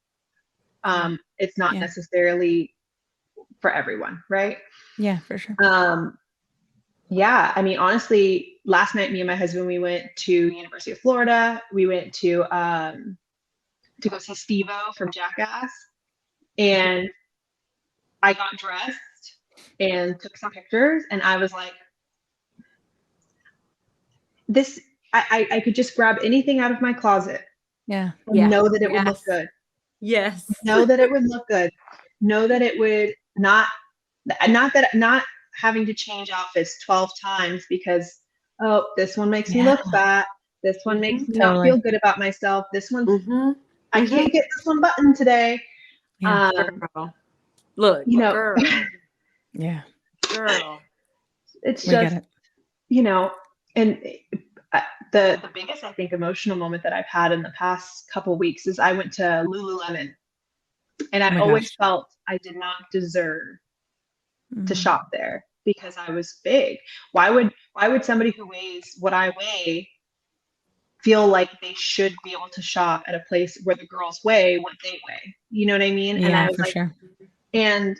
[SPEAKER 4] it's not necessarily for everyone, right?
[SPEAKER 1] Yeah, for sure.
[SPEAKER 4] Yeah, I mean, honestly, last night, me and my husband, we went to University of Florida. We went to go see Steve-O from Jackass, and I got dressed and took some pictures, and I was like, this, I could just grab anything out of my closet. And know that it would look good. Know that it would look good. Know that it would not having to change outfits 12 times because, oh, this one makes me look fat. This one makes me not feel good about myself. This one, I can't get this one buttoned today.
[SPEAKER 3] Girl. Look,
[SPEAKER 4] you know,
[SPEAKER 3] girl. Girl.
[SPEAKER 4] It's just, you know, and the biggest, I think, emotional moment that I've had in the past couple weeks is I went to Lululemon And
[SPEAKER 1] Oh
[SPEAKER 4] I
[SPEAKER 1] my
[SPEAKER 4] always
[SPEAKER 1] gosh.
[SPEAKER 4] felt I did not deserve to
[SPEAKER 1] Mhm.
[SPEAKER 4] shop there because I was big. Why would somebody who weighs what I weigh feel like they should be able to shop at a place where the girls weigh what they weigh? You know what I mean? And I
[SPEAKER 1] Yeah,
[SPEAKER 4] was
[SPEAKER 1] for
[SPEAKER 4] like,
[SPEAKER 1] sure.
[SPEAKER 4] and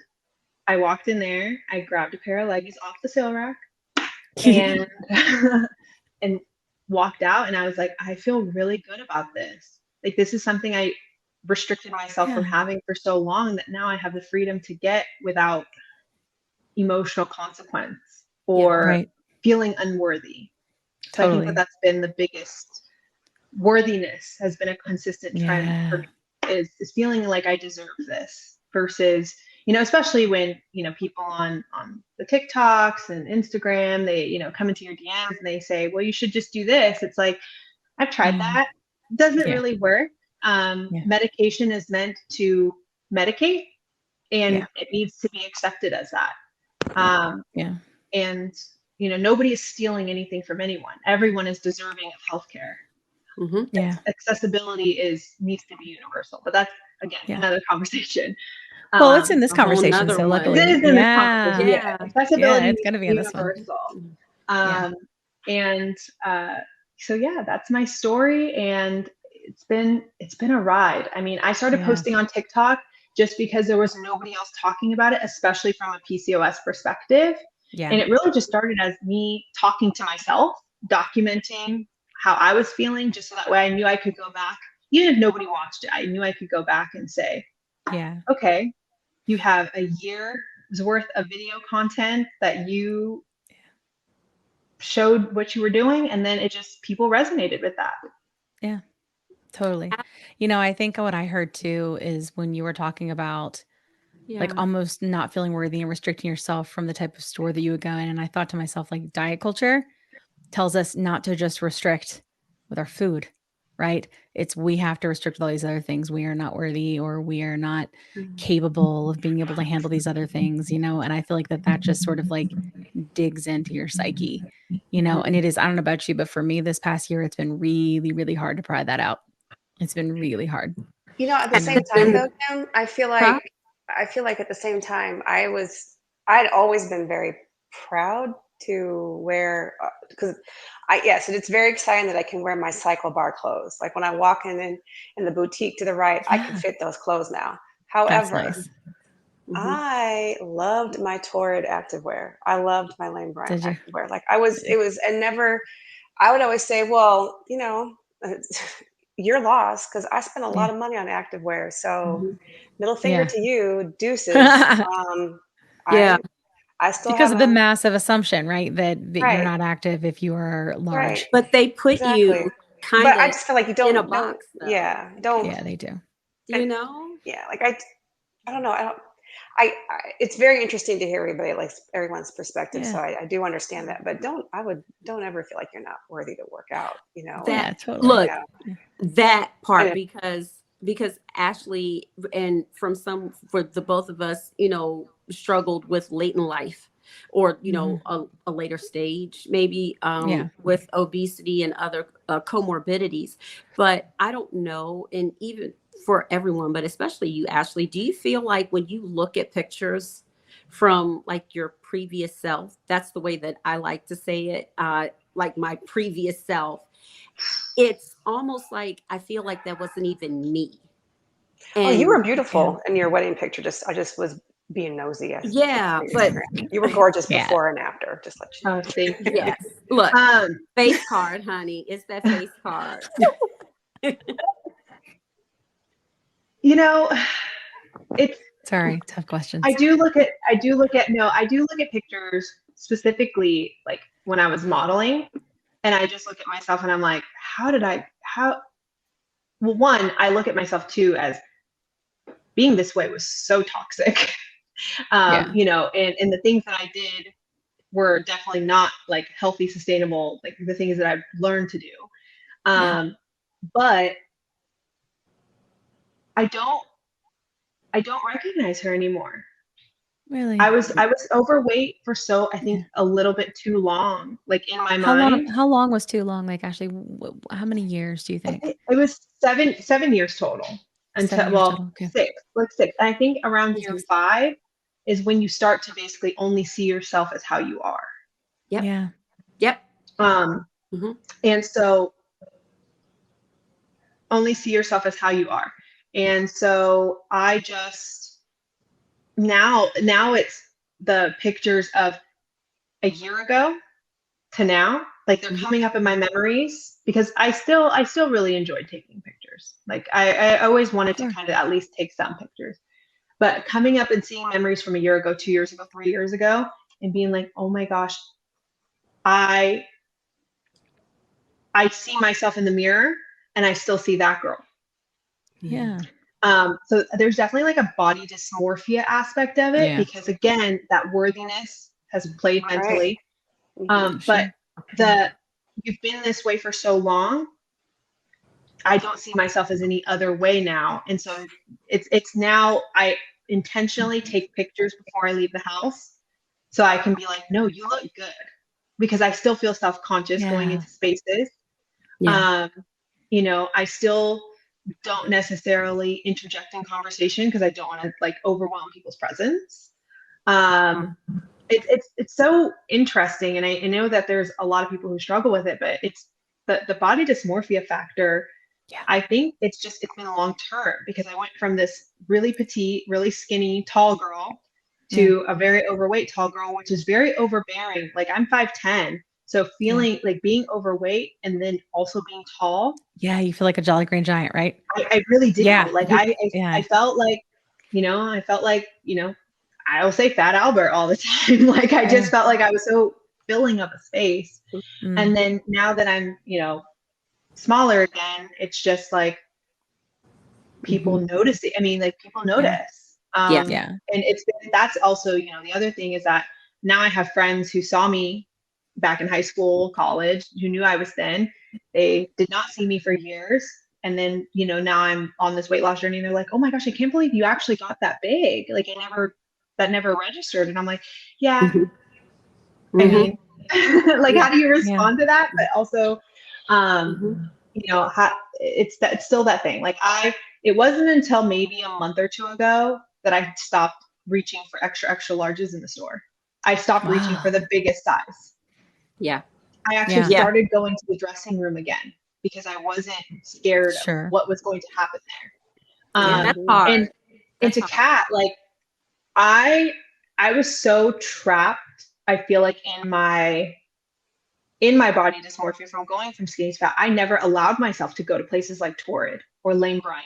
[SPEAKER 4] I walked in there, I grabbed a pair of leggings off the sale rack and and walked out, and I was like, I feel really good about this. Like, this is something I restricted myself from
[SPEAKER 1] Yeah.
[SPEAKER 4] having for so long that now I have the freedom to get without emotional consequence or
[SPEAKER 1] Right.
[SPEAKER 4] feeling unworthy. So I think that
[SPEAKER 1] Totally.
[SPEAKER 4] that's been the biggest worthiness has been a consistent trend for
[SPEAKER 1] Yeah.
[SPEAKER 4] me is feeling like I deserve this versus, especially when, people on the TikToks and Instagram, they, come into your DMs and they say, well, you should just do this. It's like, I've tried
[SPEAKER 1] Mm.
[SPEAKER 4] that. It doesn't
[SPEAKER 1] Yeah.
[SPEAKER 4] really work.
[SPEAKER 1] Yeah.
[SPEAKER 4] Medication is meant to medicate and
[SPEAKER 1] Yeah.
[SPEAKER 4] it needs to be accepted as that.
[SPEAKER 1] Yeah.
[SPEAKER 4] And, nobody is stealing anything from anyone. Everyone is deserving of healthcare.
[SPEAKER 3] Mm-hmm.
[SPEAKER 1] Yeah.
[SPEAKER 4] Accessibility needs to be universal, but that's again
[SPEAKER 1] Yeah.
[SPEAKER 4] another conversation.
[SPEAKER 1] Well, it's in this
[SPEAKER 3] A whole
[SPEAKER 1] conversation,
[SPEAKER 3] nother
[SPEAKER 1] so
[SPEAKER 3] one.
[SPEAKER 4] It
[SPEAKER 1] luckily.
[SPEAKER 4] is in this conversation.
[SPEAKER 1] Yeah.
[SPEAKER 4] Yeah,
[SPEAKER 3] Yeah.
[SPEAKER 4] accessibility
[SPEAKER 1] Yeah, it's
[SPEAKER 4] needs
[SPEAKER 1] gonna
[SPEAKER 4] to
[SPEAKER 1] be
[SPEAKER 4] be
[SPEAKER 1] in this one.
[SPEAKER 4] universal.
[SPEAKER 1] Yeah.
[SPEAKER 4] And so yeah, that's my story, and it's been a ride. I mean, I started
[SPEAKER 1] Yeah.
[SPEAKER 4] posting on TikTok just because there was nobody else talking about it, especially from a PCOS perspective.
[SPEAKER 1] Yeah.
[SPEAKER 4] And it really just started as me talking to myself, documenting how I was feeling, just so that way I knew I could go back. Even if nobody watched it, I knew I could go back and say,
[SPEAKER 1] Yeah.
[SPEAKER 4] okay, you have a year's worth of video content that you showed what you were doing, and then people resonated with that.
[SPEAKER 1] Yeah. Totally. I think what I heard too is when you were talking about like
[SPEAKER 3] Yeah.
[SPEAKER 1] almost not feeling worthy and restricting yourself from the type of store that you would go in. And I thought to myself, like, diet culture tells us not to just restrict with our food, right? It's we have to restrict with all these other things. We are not worthy or we are not capable of being able to handle these other things, and I feel like that just sort of like digs into your psyche, and it is, I don't know about you, but for me this past year, it's been really, really hard to pry that out. It's been really hard.
[SPEAKER 2] At the
[SPEAKER 3] Has
[SPEAKER 2] same
[SPEAKER 3] it
[SPEAKER 2] time
[SPEAKER 3] been
[SPEAKER 2] though, Kim,
[SPEAKER 3] tough?
[SPEAKER 2] I feel like at the same time I'd always been very proud to wear because yes, and it's very exciting that I can wear my cycle bar clothes. Like when I walk in the boutique to the right, I can
[SPEAKER 1] Yeah.
[SPEAKER 2] fit those clothes now.
[SPEAKER 1] That's
[SPEAKER 2] However,
[SPEAKER 1] nice.
[SPEAKER 2] I loved my Torrid activewear. I loved my Lane Bryant
[SPEAKER 1] Did you?
[SPEAKER 2] activewear. Like it was, and never, I would always say, well, you're lost because I spent a lot
[SPEAKER 1] Yeah.
[SPEAKER 2] of money on activewear. So
[SPEAKER 3] Mhm.
[SPEAKER 2] middle finger
[SPEAKER 1] Yeah.
[SPEAKER 2] to you, deuces.
[SPEAKER 3] Yeah.
[SPEAKER 2] I still
[SPEAKER 1] Because
[SPEAKER 2] have
[SPEAKER 1] of the
[SPEAKER 2] a
[SPEAKER 1] massive assumption, right? That you're
[SPEAKER 2] right,
[SPEAKER 1] not active if you are
[SPEAKER 2] right,
[SPEAKER 1] large.
[SPEAKER 3] But they put
[SPEAKER 2] exactly.
[SPEAKER 3] you
[SPEAKER 2] But
[SPEAKER 3] kind
[SPEAKER 2] I
[SPEAKER 3] of
[SPEAKER 2] just feel like you
[SPEAKER 3] in a
[SPEAKER 2] don't,
[SPEAKER 3] box though.
[SPEAKER 2] yeah, don't,
[SPEAKER 1] Yeah, they do.
[SPEAKER 2] and
[SPEAKER 3] You know?
[SPEAKER 2] yeah, like I don't know. It's very interesting to hear everybody like everyone's perspective. So
[SPEAKER 1] Yeah.
[SPEAKER 2] I do understand that, but don't ever feel like you're not worthy to work out, or
[SPEAKER 1] Yeah,
[SPEAKER 3] That
[SPEAKER 1] totally.
[SPEAKER 3] look,
[SPEAKER 2] yeah.
[SPEAKER 3] that part
[SPEAKER 2] And
[SPEAKER 3] because Ashley and for the both of us, struggled with late in life or
[SPEAKER 1] Mhm.
[SPEAKER 3] a later stage maybe
[SPEAKER 1] Yeah.
[SPEAKER 3] with obesity and other comorbidities. But I don't know, and even for everyone, but especially you, Ashley, do you feel like when you look at pictures from like your previous self, that's the way that I like to say it, like my previous self, it's almost like I feel like that wasn't even me.
[SPEAKER 2] oh, you were
[SPEAKER 3] And
[SPEAKER 1] Yeah.
[SPEAKER 2] beautiful in your wedding picture. I just was being nosy as
[SPEAKER 3] yeah,
[SPEAKER 2] for your
[SPEAKER 3] but
[SPEAKER 2] Instagram. You were gorgeous
[SPEAKER 1] Yeah.
[SPEAKER 2] before and after. Just let you know.
[SPEAKER 4] Oh, thank you.
[SPEAKER 3] yes, look,
[SPEAKER 4] Um,
[SPEAKER 3] face card, honey. It's that face card.
[SPEAKER 4] you know, it's
[SPEAKER 1] Sorry, tough questions.
[SPEAKER 4] I do look at pictures specifically like when I was modeling, and I just look at myself and I'm like, well, one, I look at myself too as being this way was so toxic.
[SPEAKER 1] Yeah.
[SPEAKER 4] And the things that I did were definitely not like healthy, sustainable, like the things that I've learned to do.
[SPEAKER 1] Yeah.
[SPEAKER 4] But I don't recognize her anymore.
[SPEAKER 1] Really?
[SPEAKER 4] I was overweight for I think
[SPEAKER 1] Yeah.
[SPEAKER 4] a little bit too long, like in my
[SPEAKER 1] How long
[SPEAKER 4] mind.
[SPEAKER 1] how long was too long? Like, actually, how many years do you think?
[SPEAKER 4] It was 7 years total. until,
[SPEAKER 1] 7 years total. Okay.
[SPEAKER 4] 6, like 6. I think around year
[SPEAKER 1] Yes.
[SPEAKER 4] 5 is when you start to basically only see yourself as how you are.
[SPEAKER 3] Yep.
[SPEAKER 1] Yeah.
[SPEAKER 3] Yep.
[SPEAKER 4] And so only see yourself as how you are. And so I just, now it's the pictures of a year ago to now, like they're coming up in my memories, because I still really enjoyed taking pictures. Like I always wanted to kind of at least take some pictures, but coming up and seeing memories from a year ago, 2 years ago, 3 years ago, and being like, oh my gosh, I see myself in the mirror and I still see that girl.
[SPEAKER 1] Yeah.
[SPEAKER 4] So there's definitely like a body dysmorphia aspect of it,
[SPEAKER 1] Yeah.
[SPEAKER 4] because again, that worthiness has played mentally.
[SPEAKER 2] Right.
[SPEAKER 4] But you've been this way for so long, I don't see myself as any other way now. And so it's now I intentionally take pictures before I leave the house, so I can be like, no, you look good, because I still feel self-conscious going into spaces.
[SPEAKER 3] Yeah.
[SPEAKER 4] You know, I still don't necessarily interject in conversation because I don't want to like overwhelm people's presence. It's so interesting, and I know that there's a lot of people who struggle with it, but it's the body dysmorphia factor.
[SPEAKER 1] Yeah.
[SPEAKER 4] I think it's been long term, because I went from this really petite, really skinny, tall girl to a very overweight tall girl, which is very overbearing. Like I'm 5'10", so feeling like being overweight and then also being tall.
[SPEAKER 1] Yeah, you feel like a Jolly Green Giant, right?
[SPEAKER 4] I really did.
[SPEAKER 1] Yeah.
[SPEAKER 4] Like I felt like, I'll say Fat Albert all the time. Like I just felt like I was so filling up a space. And then now that I'm, smaller again, it's just like people notice it. I mean, like people notice. And that's also, the other thing is that now I have friends who saw me back in high school, college, who knew I was thin. They did not see me for years. And then, now I'm on this weight loss journey and they're like, oh my gosh, I can't believe you actually got that big. Like that never registered. And I'm like, yeah, I mean, like, how do you respond to that? But also, it's still that thing. Like it wasn't until maybe a month or two ago that I stopped reaching for extra, extra larges in the store. I stopped reaching for the biggest size.
[SPEAKER 3] Yeah.
[SPEAKER 4] I actually started going to the dressing room again because I wasn't scared of what was going to happen there.
[SPEAKER 3] That's hard.
[SPEAKER 4] And to Kat, like I was so trapped, I feel like in my body dysmorphia from going from skinny to fat. I never allowed myself to go to places like Torrid or Lane Bryant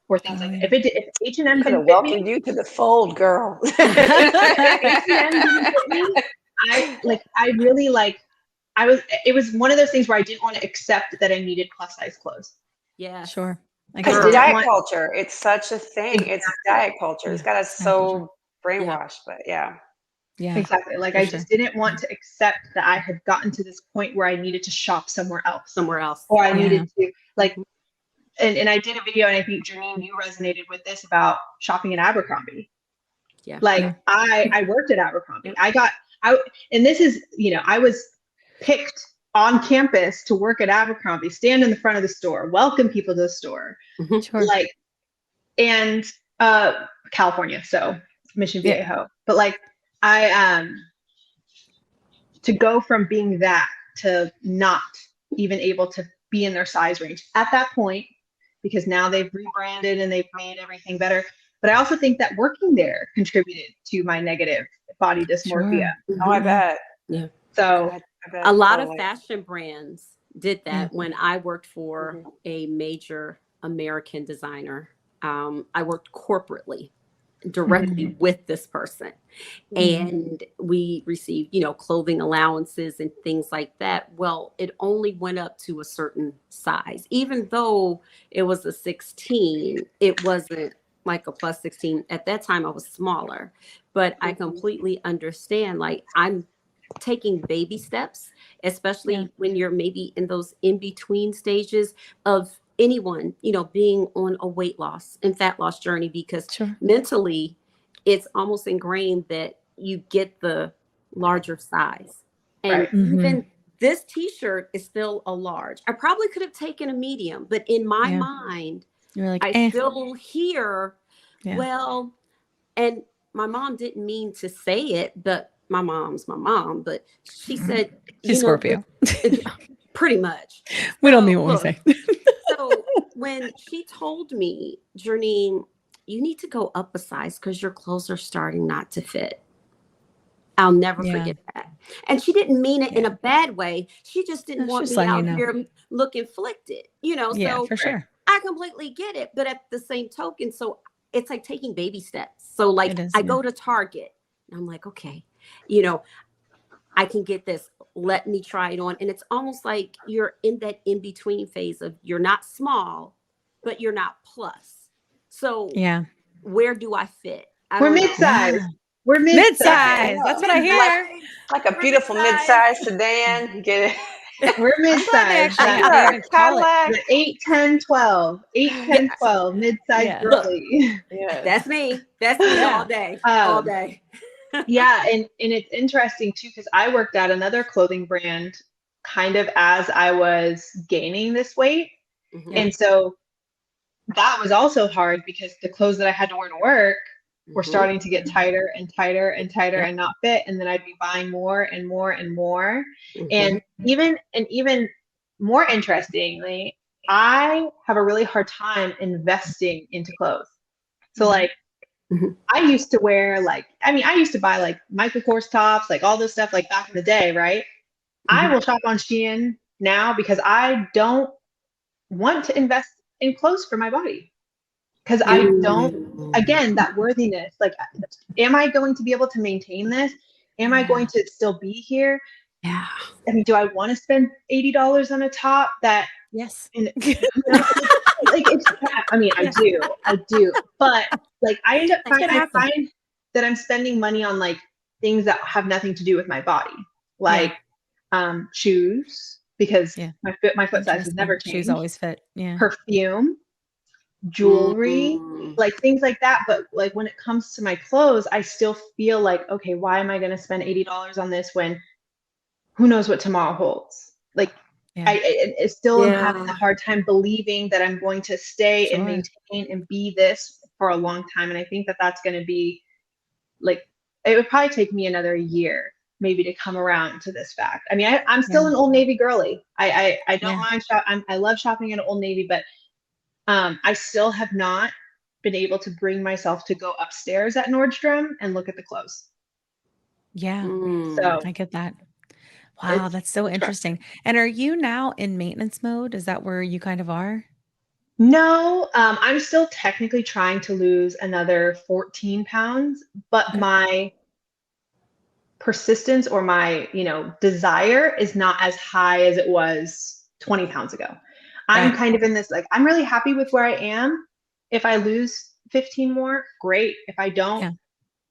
[SPEAKER 4] or things like that. If H&M
[SPEAKER 2] could have welcomed you to the fold, girl.
[SPEAKER 4] H&M didn't fit me, it was one of those things where I didn't want to accept that I needed plus size clothes.
[SPEAKER 3] Yeah.
[SPEAKER 1] Sure.
[SPEAKER 2] Because diet culture, it's such a thing. It's diet culture. It's got us so brainwashed, but yeah,
[SPEAKER 4] exactly. Like I just didn't want to accept that I had gotten to this point where I needed to shop somewhere else, or I needed to like, and I did a video, and I think Janine, you resonated with this about shopping at Abercrombie. I worked at Abercrombie. And this is, I was picked on campus to work at Abercrombie, stand in the front of the store, welcome people to the store, like, and California, so Mission Viejo. But like to go from being that to not even able to be in their size range at that point, because now they've rebranded and they've made everything better. But I also think that working there contributed to my negative body dysmorphia.
[SPEAKER 2] Oh, I bet.
[SPEAKER 3] Yeah.
[SPEAKER 4] So
[SPEAKER 3] a lot of fashion brands did that when I worked for a major American designer. I worked corporately directly with this person, and we received, clothing allowances and things like that. Well, it only went up to a certain size. Even though it was a 16, it wasn't like a plus 16. At that time, I was smaller, but I completely understand. Like, I'm taking baby steps, especially when you're maybe in those in-between stages of anyone, being on a weight loss and fat loss journey, because mentally it's almost ingrained that you get the larger size. And even this t-shirt is still a large. I probably could have taken a medium, but in my mind,
[SPEAKER 1] You're like,
[SPEAKER 3] I still hear,
[SPEAKER 1] Yeah.
[SPEAKER 3] well, and my mom didn't mean to say it, but my mom's my mom, but she said,
[SPEAKER 1] She's Scorpio.
[SPEAKER 3] Pretty much.
[SPEAKER 1] We don't mean what we say.
[SPEAKER 3] So when she told me, Janine, you need to go up a size because your clothes are starting not to fit. I'll never forget that. And she didn't mean it in a bad way. She just didn't want me out here look inflicted, you know?
[SPEAKER 1] Yeah,
[SPEAKER 3] so
[SPEAKER 1] for sure.
[SPEAKER 3] I completely get it. But at the same token, so it's like taking baby steps. So like I go to Target and I'm like, okay, you know, I can get this. Let me try it on. And it's almost like you're in that in-between phase of you're not small, but you're not plus. So where do I fit?
[SPEAKER 4] We're mid-size.
[SPEAKER 1] Yeah.
[SPEAKER 4] We're
[SPEAKER 1] mid-size. That's what I hear.
[SPEAKER 2] Like a beautiful mid-size sedan. You get it.
[SPEAKER 4] We're mid-size.
[SPEAKER 2] Cadillac.
[SPEAKER 4] 8, 10, 12. 8, 10, 12. Mid-size girly.
[SPEAKER 3] That's me. That's me all day. All day.
[SPEAKER 4] Yeah. And it's interesting too, because I worked at another clothing brand kind of as I was gaining this weight. Mm-hmm. And so that was also hard because the clothes that I had to wear to work were starting to get tighter and tighter and tighter and not fit. And then I'd be buying more and more and more. And even more interestingly, I have a really hard time investing into clothes. So like I used to wear I used to buy like Michael Kors tops, like all this stuff like back in the day, right? I will shop on Shein now because I don't want to invest in clothes for my body. Because I don't, again, that worthiness, like, am I going to be able to maintain this? Am I going to still be here?
[SPEAKER 3] Yeah.
[SPEAKER 4] I mean, do I want to spend $80 on a top that?
[SPEAKER 1] Yes.
[SPEAKER 4] And, I do. But like, I find that I'm spending money on like things that have nothing to do with my body. Like shoes, because my foot size has never changed.
[SPEAKER 1] Shoes always fit. Yeah.
[SPEAKER 4] Perfume. Jewelry, like things like that. But like when it comes to my clothes, I still feel like, okay, why am I going to spend $80 on this when who knows what tomorrow holds? Like I still am having a hard time believing that I'm going to stay and maintain and be this for a long time. And I think that that's going to be like, it would probably take me another year maybe to come around to this fact. I mean, I'm still an Old Navy girly. I don't mind I love shopping at Old Navy, but I still have not been able to bring myself to go upstairs at Nordstrom and look at the clothes.
[SPEAKER 1] Yeah. So I get that. Wow. That's so interesting. And are you now in maintenance mode? Is that where you kind of are?
[SPEAKER 4] No, I'm still technically trying to lose another 14 pounds, but my persistence or my, desire is not as high as it was 20 pounds ago. I'm kind of in this, like, I'm really happy with where I am. If I lose 15 more, great. If I don't,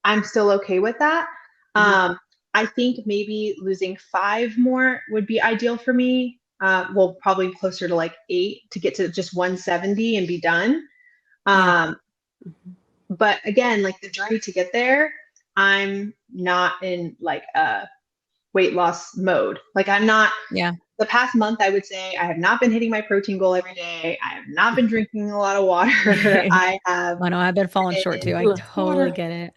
[SPEAKER 4] I'm still okay with that. I think maybe losing 5 more would be ideal for me. Well, probably closer to like 8 to get to just 170 and be done. But again, like the journey to get there, I'm not in like a weight loss mode. Like I'm not, the past month, I would say I have not been hitting my protein goal every day. I have not been drinking a lot of water. I have.
[SPEAKER 1] I know I've been falling short too. I totally get it.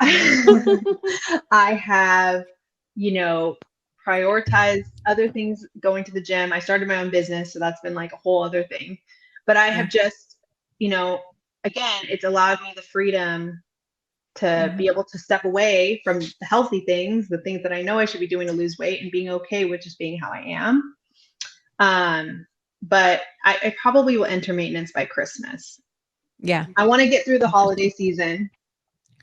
[SPEAKER 4] I have, prioritized other things, going to the gym. I started my own business, so that's been like a whole other thing. But I have just, again, it's allowed me the freedom to be able to step away from the healthy things, the things that I know I should be doing to lose weight, and being okay with just being how I am. But I probably will enter maintenance by Christmas.
[SPEAKER 1] Yeah.
[SPEAKER 4] I want to get through the holiday season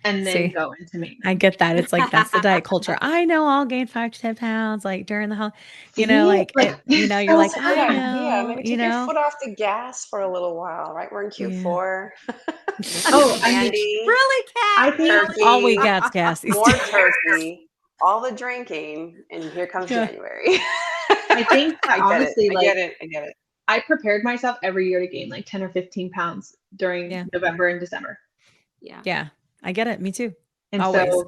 [SPEAKER 4] and then go into maintenance.
[SPEAKER 1] I get that. It's like, that's the diet culture. I know I'll gain 5 to 10 pounds, like during the holiday, you're like, I know,
[SPEAKER 2] maybe take your foot off the gas for a little while, right? We're in Q4.
[SPEAKER 3] Really, Kat?
[SPEAKER 4] I think
[SPEAKER 2] turkey,
[SPEAKER 1] all we got's gas.
[SPEAKER 2] More turkey, all the drinking, and here comes January.
[SPEAKER 4] I think that honestly,
[SPEAKER 2] I get it.
[SPEAKER 4] I prepared myself every year to gain like 10 or 15 pounds during November and December.
[SPEAKER 1] Yeah. I get it. Me too.
[SPEAKER 4] And
[SPEAKER 1] always.
[SPEAKER 4] So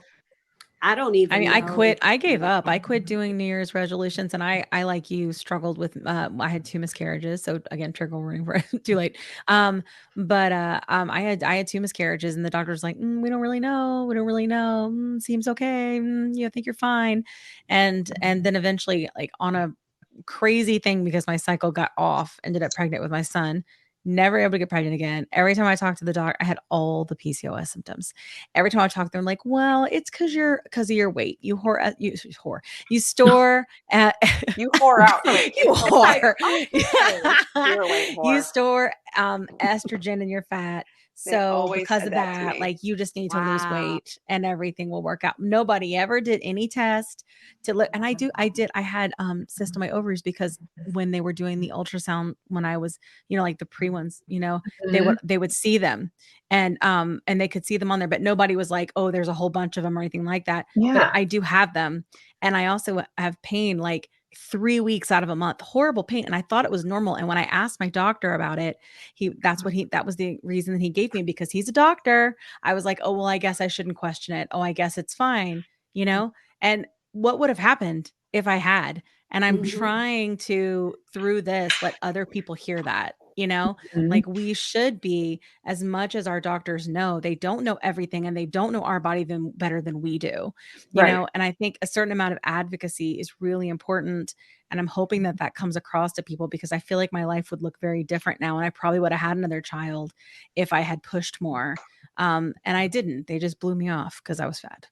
[SPEAKER 3] I don't even
[SPEAKER 1] I mean,
[SPEAKER 3] know.
[SPEAKER 1] I gave up. I quit doing New Year's resolutions, and I like you struggled with. I had 2 miscarriages, so again, trigger warning for too late. I had 2 miscarriages, and the doctor's like, we don't really know. We don't really know. Seems okay. I think you're fine. And then eventually, like on a crazy thing, because my cycle got off, ended up pregnant with my son. Never able to get pregnant again. Every time I talked to the doc, I had all the PCOS symptoms. Every time I talk to them, like, well, it's because of your weight. You store
[SPEAKER 2] You whore out quick.
[SPEAKER 1] you
[SPEAKER 2] It's okay.
[SPEAKER 1] whore.
[SPEAKER 2] Okay. You're a weight
[SPEAKER 1] You
[SPEAKER 2] whore.
[SPEAKER 1] store estrogen in your fat.
[SPEAKER 2] They
[SPEAKER 1] So
[SPEAKER 2] always
[SPEAKER 1] because
[SPEAKER 2] said
[SPEAKER 1] of
[SPEAKER 2] that to
[SPEAKER 1] that,
[SPEAKER 2] me.
[SPEAKER 1] like you just need to lose
[SPEAKER 3] Wow.
[SPEAKER 1] weight and everything will work out. Nobody ever did any test to look. And I had cyst on my ovaries because when they were doing the ultrasound when I was, like the pre ones, they would see them and they could see them on there, but nobody was like, oh, there's a whole bunch of them or anything like that. But
[SPEAKER 4] Yeah.
[SPEAKER 1] I do have them. And I also have pain like 3 weeks out of a month, horrible pain. And I thought it was normal. And when I asked my doctor about it, that was the reason that he gave me, because he's a doctor. I was like, oh, well, I guess I shouldn't question it. Oh, I guess it's fine, and what would have happened if I had? And I'm trying to, through this, let other people hear that, like we should be, as much as our doctors know, they don't know everything and they don't know our body better than we do,
[SPEAKER 4] Right.
[SPEAKER 1] and I think a certain amount of advocacy is really important. And I'm hoping that that comes across to people, because I feel like my life would look very different now. And I probably would have had another child if I had pushed more. And I didn't. They just blew me off because I was fat.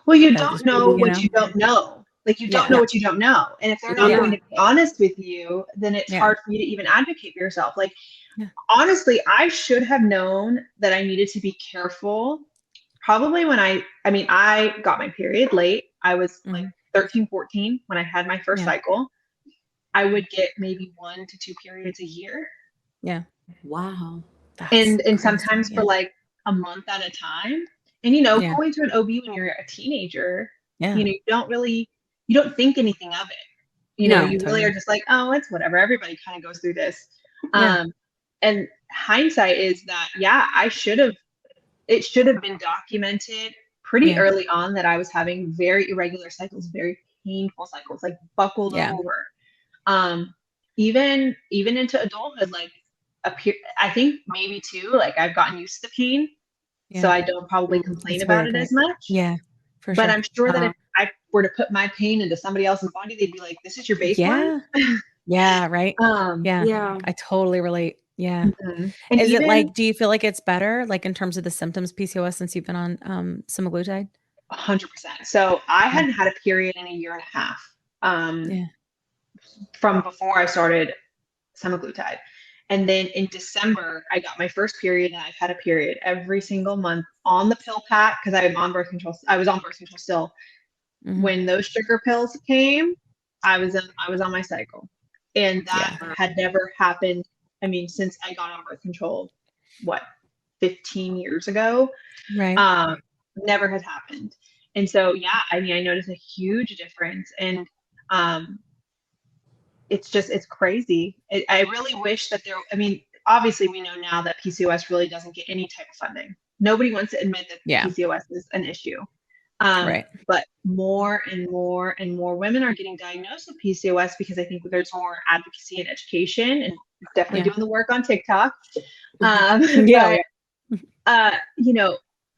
[SPEAKER 4] Well, you
[SPEAKER 1] That
[SPEAKER 4] don't
[SPEAKER 1] just,
[SPEAKER 4] know what you don't know. Like you don't know
[SPEAKER 1] yeah,
[SPEAKER 4] what you don't know. And if they're not
[SPEAKER 1] yeah,
[SPEAKER 4] going to be honest with you, then it's
[SPEAKER 1] yeah,
[SPEAKER 4] hard for you to even advocate for yourself. Like
[SPEAKER 1] yeah,
[SPEAKER 4] honestly, I should have known that I needed to be careful. Probably when I got my period late. I was like 13, 14 when I had my first
[SPEAKER 1] yeah,
[SPEAKER 4] cycle. I would get maybe 1 to 2 periods a year.
[SPEAKER 1] yeah.
[SPEAKER 3] Wow.
[SPEAKER 1] That's
[SPEAKER 4] And
[SPEAKER 1] crazy.
[SPEAKER 4] sometimes
[SPEAKER 1] Yeah,
[SPEAKER 4] for like a month at a time. And
[SPEAKER 1] yeah,
[SPEAKER 4] going to an OB when you're a teenager,
[SPEAKER 1] yeah.
[SPEAKER 4] you don't think anything of it.
[SPEAKER 1] No,
[SPEAKER 4] You really
[SPEAKER 1] totally.
[SPEAKER 4] are just like, oh, it's whatever. Everybody kind of goes through this.
[SPEAKER 1] Yeah,
[SPEAKER 4] And hindsight is that, yeah, it should have been documented pretty
[SPEAKER 1] yeah,
[SPEAKER 4] early on that I was having very irregular cycles, very painful cycles, like buckled
[SPEAKER 1] yeah,
[SPEAKER 4] over. Even into adulthood, like I think maybe too, like I've gotten used to the pain, so
[SPEAKER 1] yeah.
[SPEAKER 4] I don't probably complain
[SPEAKER 1] It's
[SPEAKER 4] about
[SPEAKER 1] weird,
[SPEAKER 4] it
[SPEAKER 1] right?
[SPEAKER 4] as much.
[SPEAKER 1] Yeah, for
[SPEAKER 4] But
[SPEAKER 1] sure.
[SPEAKER 4] I'm sure that if I were to put my pain into somebody else's body, they'd be like, "This is your baseline."
[SPEAKER 1] Yeah, yeah, right. Yeah,
[SPEAKER 3] Yeah.
[SPEAKER 1] I totally relate. Yeah.
[SPEAKER 4] And
[SPEAKER 1] Is it
[SPEAKER 4] even
[SPEAKER 1] like, do you feel like it's better, like in terms of the symptoms, PCOS, since you've been on semaglutide?
[SPEAKER 4] 100%. So I
[SPEAKER 1] Yeah,
[SPEAKER 4] hadn't had a period in a year and a half
[SPEAKER 1] yeah,
[SPEAKER 4] from before I started semaglutide. And then in December, I got my first period, and I've had a period every single month on the pill pack because I'm on birth control. I was on birth control still.
[SPEAKER 1] mhm,
[SPEAKER 4] When those sugar pills came, I was on my cycle, and that
[SPEAKER 1] yeah,
[SPEAKER 4] had never happened. I mean, since I got on birth control, what, 15 years ago,
[SPEAKER 1] right.
[SPEAKER 4] never had happened. And so, yeah, I mean, I noticed a huge difference, and it's crazy. I really wish that I mean, obviously we know now that PCOS really doesn't get any type of funding. Nobody wants to admit that
[SPEAKER 1] Yeah,
[SPEAKER 4] PCOS is an issue.
[SPEAKER 1] right.
[SPEAKER 4] But more and more and more women are getting diagnosed with PCOS because I think there's more advocacy and education, and definitely
[SPEAKER 1] Yeah.
[SPEAKER 4] doing the work on TikTok.
[SPEAKER 1] Yeah,
[SPEAKER 4] But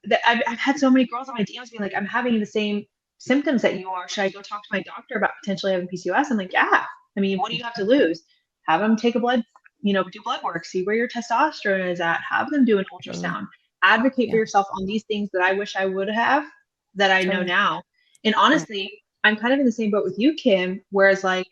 [SPEAKER 4] that I've had so many girls on my DMs being like, I'm having the same symptoms that you are. Should I go talk to my doctor about potentially having PCOS? I'm like, yeah. I mean, what do you have to lose? Have them take a do blood work, see where your testosterone is at, have them do an
[SPEAKER 1] totally.
[SPEAKER 4] ultrasound, advocate for
[SPEAKER 1] Yeah,
[SPEAKER 4] yourself on these things that I wish I would have that I know
[SPEAKER 1] totally.
[SPEAKER 4] now. And honestly, I'm kind of in the same boat with you, Kim, whereas like,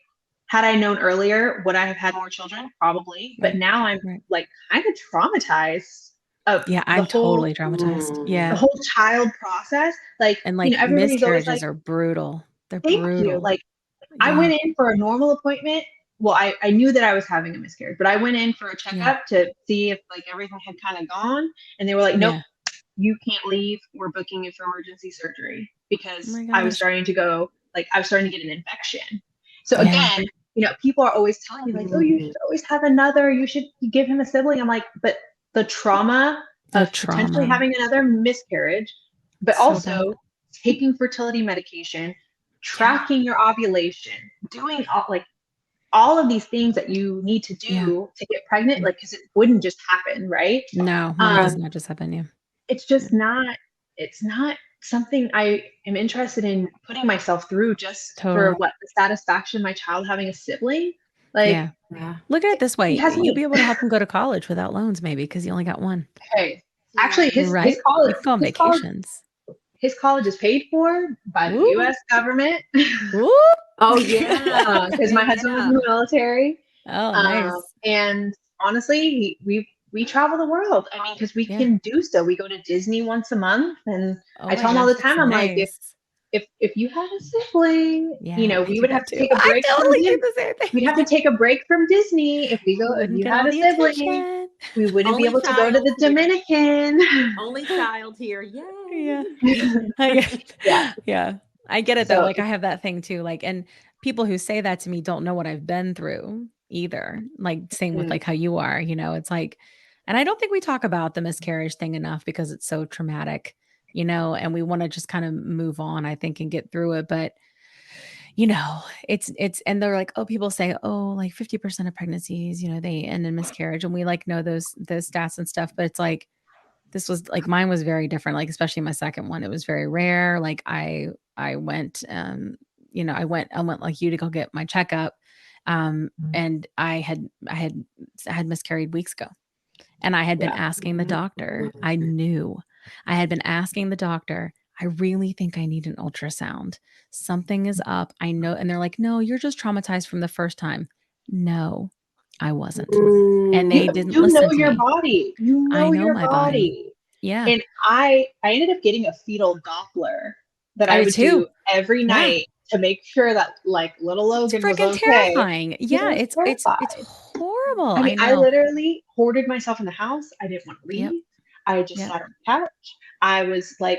[SPEAKER 4] had I known earlier, would I have had more children? Probably. But
[SPEAKER 1] Right,
[SPEAKER 4] now I'm
[SPEAKER 1] right.
[SPEAKER 4] like kind of traumatized of
[SPEAKER 1] Yeah,
[SPEAKER 4] the
[SPEAKER 1] I'm
[SPEAKER 4] whole
[SPEAKER 1] totally traumatized.
[SPEAKER 4] the
[SPEAKER 1] Yeah.
[SPEAKER 4] whole child process. Like,
[SPEAKER 1] And like
[SPEAKER 4] everybody's always
[SPEAKER 1] miscarriages
[SPEAKER 4] like,
[SPEAKER 1] are brutal. They're
[SPEAKER 4] thank you.
[SPEAKER 1] brutal.
[SPEAKER 4] Like, I
[SPEAKER 1] Yeah,
[SPEAKER 4] went in for a normal appointment. Well, I knew that I was having a miscarriage, but I went in for a
[SPEAKER 1] yeah,
[SPEAKER 4] checkup to see if like everything had kind of gone. And they were like, nope,
[SPEAKER 1] yeah.
[SPEAKER 4] you can't leave. We're booking you for emergency surgery
[SPEAKER 1] Oh
[SPEAKER 4] because
[SPEAKER 1] my
[SPEAKER 4] I was
[SPEAKER 1] gosh.
[SPEAKER 4] starting to get an infection. So
[SPEAKER 1] Yeah,
[SPEAKER 4] again, people are always telling me like, oh, you should always have another. You should give him a sibling. I'm like, but the trauma
[SPEAKER 1] the
[SPEAKER 4] of potentially
[SPEAKER 1] trauma.
[SPEAKER 4] having another miscarriage, but
[SPEAKER 1] So bad.
[SPEAKER 4] also taking fertility medication, tracking your ovulation, doing all of these things that you need to do to get pregnant, like, because it wouldn't just happen, right?
[SPEAKER 1] No, it does not just happen. Yeah.
[SPEAKER 4] It's just not, it's not something I am interested in putting myself through just for what, the satisfaction of my child having a sibling. Like,
[SPEAKER 1] look at it this way.
[SPEAKER 4] hasn't
[SPEAKER 1] You'll be able to help him go to college without loans, maybe, because you only got one.
[SPEAKER 4] Hey, actually, his
[SPEAKER 1] You
[SPEAKER 4] college,
[SPEAKER 1] can go on vacations.
[SPEAKER 4] his college is paid for by the U.S. government.
[SPEAKER 3] Oh yeah,
[SPEAKER 4] because my husband was in the military.
[SPEAKER 1] Oh, nice.
[SPEAKER 4] And honestly, we travel the world. I mean, because we can do so. We go to Disney once a month, and I tell him all the time, I'm like, if you had a sibling, you know, we would have to take a break. We'd have to take a break from Disney if we go. If you had a sibling, we wouldn't be able to go to the Dominican.
[SPEAKER 3] Only child here, yay!
[SPEAKER 1] Yeah. I get it though. Like, I have that thing too. Like, and people who say that to me don't know what I've been through either. Like, same with like how you are. You know, it's like, and I don't think we talk about the miscarriage thing enough because it's so traumatic. You know, and we want to just kind of move on, I think, and get through it. But, you know, it's, and they're like, oh, people say, oh, like 50% of pregnancies, you know, they end in miscarriage. And we like know those stats and stuff. But it's like, this was like, mine was very different. Like, especially my second one, it was very rare. Like I went, you know, I went like you to go get my checkup. And I had miscarried weeks ago. And I had been asking the doctor, I had been asking the doctor, I really think I need an ultrasound. Something is up. I know. And they're like, no, you're just traumatized from the first time. No, I wasn't. And they didn't listen to me.
[SPEAKER 4] You know your body. You know your body.
[SPEAKER 1] Yeah.
[SPEAKER 4] And I ended up getting a fetal Doppler that I would do every night to make sure that like little Logan was okay.
[SPEAKER 1] Terrifying. Yeah, it's horrible.
[SPEAKER 4] I mean, I literally hoarded myself in the house. I didn't want to leave. I just sat on the couch. I was like,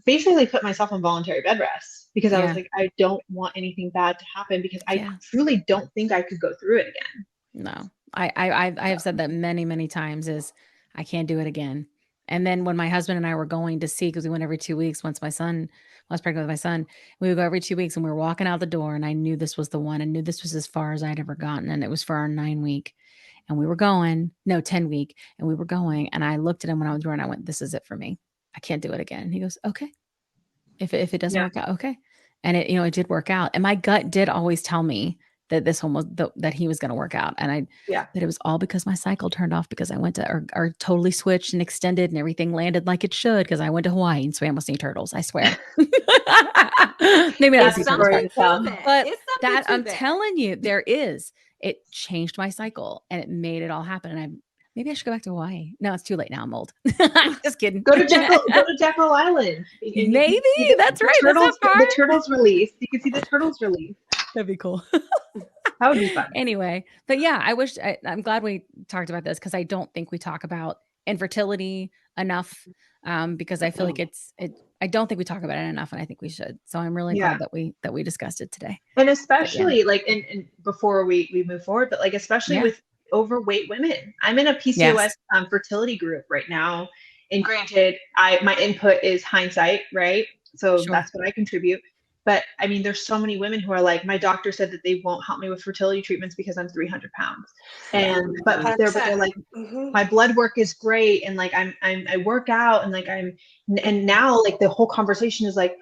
[SPEAKER 4] basically put myself on voluntary bed rest because I was like, I don't want anything bad to happen because I truly don't think I could go through it again.
[SPEAKER 1] No, I have said that many, many times is I can't do it again. And then when my husband and I were going to see, because we went every 2 weeks, once I was pregnant with my son, we would go every 2 weeks and we were walking out the door and I knew this was the one. I knew this was as far as I'd ever gotten. And it was for our 9-week. And we were going, 10-week. And we were going. And I looked at him when I was going, I went, this is it for me. I can't do it again. And he goes, okay. If it doesn't work out, okay. And it, it did work out. And my gut did always tell me that this one was that he was going to work out. And that it was all because my cycle turned off because I went to or totally switched and extended and everything landed like it should because I went to Hawaii and swam with sea turtles. I swear. Maybe not sea turtles, but that I'm telling you, it changed my cycle and it made it all happen. And maybe I should go back to Hawaii. No, it's too late now. I'm old. Just kidding.
[SPEAKER 4] Go to Jekyll Island.
[SPEAKER 1] Maybe that's right.
[SPEAKER 4] The turtles release. You can see the turtles release.
[SPEAKER 1] That'd be cool.
[SPEAKER 4] That would be fun.
[SPEAKER 1] Anyway, but yeah, I'm glad we talked about this because I don't think we talk about infertility enough because I feel like I don't think we talk about it enough and I think we should. So I'm really glad that we discussed it today.
[SPEAKER 4] And especially and before we move forward, but like especially with overweight women. I'm in a PCOS fertility group right now. And granted, my input is hindsight, right? So that's what I contribute. But I mean, there's so many women who are like, my doctor said that they won't help me with fertility treatments because I'm 300 pounds. And but they're like, my blood work is great, and like I work out, and like and now like the whole conversation is like,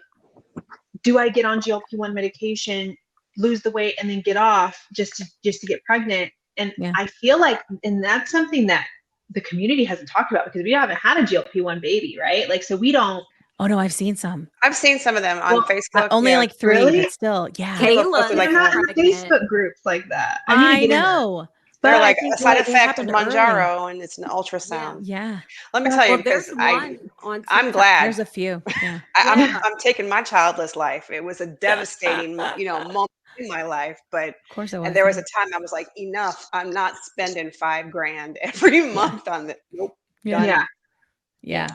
[SPEAKER 4] do I get on GLP-1 medication, lose the weight, and then get off just to get pregnant? And I feel like, and that's something that the community hasn't talked about because we haven't had a GLP-1 baby, right? Like, so we don't.
[SPEAKER 1] Oh no, I've seen some.
[SPEAKER 2] I've seen some of them on Facebook.
[SPEAKER 1] Only like 3, but still,
[SPEAKER 3] Kayla,
[SPEAKER 4] they're not in Facebook groups like that.
[SPEAKER 1] I know.
[SPEAKER 2] They're like a side effect of Mounjaro, and it's an ultrasound.
[SPEAKER 1] Yeah.
[SPEAKER 2] Let me tell you, because I'm glad.
[SPEAKER 1] There's a few. Yeah.
[SPEAKER 2] I'm taking my childless life. It was a devastating, moment in my life, but
[SPEAKER 1] of course it was.
[SPEAKER 2] And there was a time I was like, enough. I'm not spending $5,000 every month on this. Nope.
[SPEAKER 1] Yeah.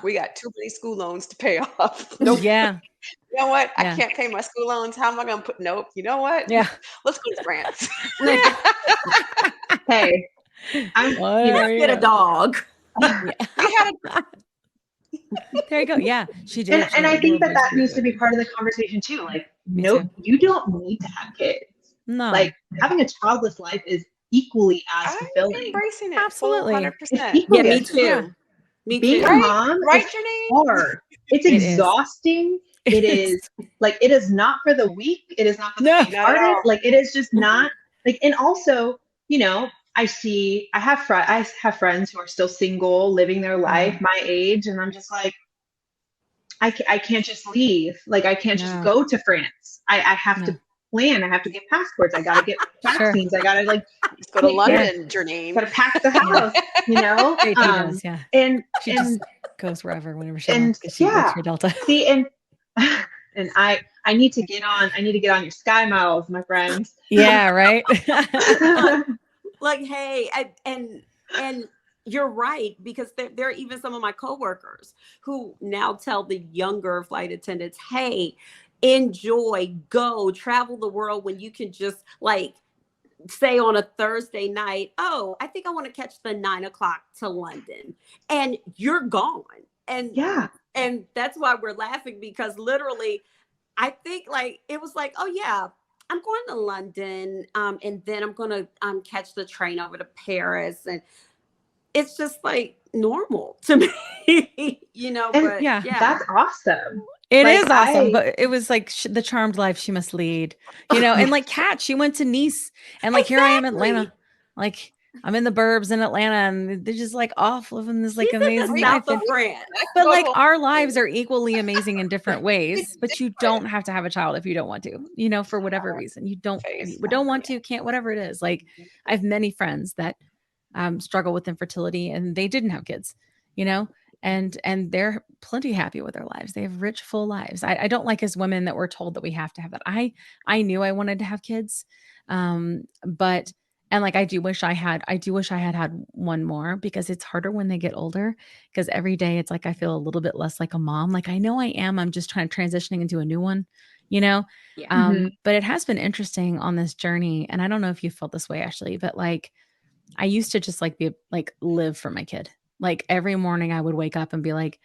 [SPEAKER 2] We got too many school loans to pay off. Nope.
[SPEAKER 1] Yeah.
[SPEAKER 2] You know what? I can't pay my school loans. How am I going to put? Nope. You know what?
[SPEAKER 1] Yeah.
[SPEAKER 2] Let's go to France.
[SPEAKER 4] Hey,
[SPEAKER 3] let's get a dog.
[SPEAKER 2] We had
[SPEAKER 1] There you go. Yeah, she did.
[SPEAKER 4] And I think that that needs to be
[SPEAKER 1] it.
[SPEAKER 4] part of the conversation too. Like,
[SPEAKER 1] Me
[SPEAKER 4] no,
[SPEAKER 1] too.
[SPEAKER 4] you don't need to have kids.
[SPEAKER 1] No.
[SPEAKER 4] Like, having a childless life is equally as
[SPEAKER 2] I'm
[SPEAKER 4] fulfilling.
[SPEAKER 2] embracing it.
[SPEAKER 1] Absolutely.
[SPEAKER 2] Full
[SPEAKER 4] It's
[SPEAKER 2] 100%.
[SPEAKER 4] equally
[SPEAKER 3] me
[SPEAKER 4] as
[SPEAKER 3] too.
[SPEAKER 1] Yeah.
[SPEAKER 3] Me
[SPEAKER 4] being
[SPEAKER 3] too.
[SPEAKER 4] a mom
[SPEAKER 2] Right,
[SPEAKER 4] is
[SPEAKER 2] Janine?
[SPEAKER 4] hard. It's
[SPEAKER 1] It is.
[SPEAKER 4] exhausting. It is like, it is not for the weak. It is not for the
[SPEAKER 1] No.
[SPEAKER 2] Not at
[SPEAKER 4] faint-hearted.
[SPEAKER 2] all.
[SPEAKER 4] Like, it is just not like, and also, you know, I have friends who are still single, living their life, my age, and I'm just like, I can't just leave. Like, I can't just
[SPEAKER 1] No.
[SPEAKER 4] go to France. I have
[SPEAKER 1] No.
[SPEAKER 4] to plan. I have to get passports. I got to get
[SPEAKER 1] Sure.
[SPEAKER 4] vaccines. I got to like
[SPEAKER 2] Let's go to
[SPEAKER 4] take
[SPEAKER 2] London, Janine.
[SPEAKER 4] got to pack the house, you know?
[SPEAKER 1] She does, yeah.
[SPEAKER 4] And
[SPEAKER 1] She just goes wherever, whenever she
[SPEAKER 4] and
[SPEAKER 1] wants, because she works for Delta.
[SPEAKER 4] see, and I need to get on your Sky Miles, my friends.
[SPEAKER 1] Yeah, right.
[SPEAKER 3] Like, hey, and you're right, because there are even some of my coworkers who now tell the younger flight attendants, hey, enjoy, go travel the world, when you can just like say on a Thursday night, oh, I think I want to catch the 9 o'clock to London, and you're gone. And and that's why we're laughing, because literally I think like it was like, oh yeah, I'm going to London, and then I'm going to catch the train over to Paris, and it's just like normal to me, you know.
[SPEAKER 4] And
[SPEAKER 3] but
[SPEAKER 1] yeah,
[SPEAKER 4] that's awesome.
[SPEAKER 1] It
[SPEAKER 4] Like,
[SPEAKER 1] is awesome, but it was like the charmed life she must lead, you know. And like Kat, she went to Nice, and like here I am in Atlanta, like I'm in the burbs in Atlanta, and they're just like off living this like
[SPEAKER 3] She's in the
[SPEAKER 1] amazing life.
[SPEAKER 3] south of France.
[SPEAKER 1] But like our lives are equally amazing in different ways. But you don't have to have a child if you don't want to, you know, for whatever reason. You don't want to, can't, whatever it is. Like I have many friends that struggle with infertility, and they didn't have kids, you know, and they're plenty happy with their lives. They have rich, full lives. I don't like as women that we're told that we have to have that. I knew I wanted to have kids, but and like I do wish I had had one more, because it's harder when they get older, because every day it's like I feel a little bit less like a mom. Like I know I am. I'm just trying to transitioning into a new one, you know. But it has been interesting on this journey, and I don't know if you felt this way, Ashley, but like I used to just like be like live for my kid. Like every morning I would wake up and be like,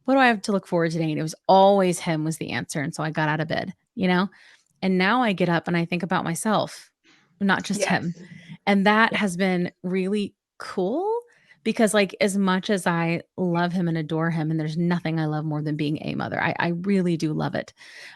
[SPEAKER 1] what do I have to look forward to today? And it was always him was the answer. And so I got out of bed, you know? And now I get up and I think about myself, not just him. And that has been really cool, because like as much as I love him and adore him, and there's nothing I love more than being a mother, I really do love it.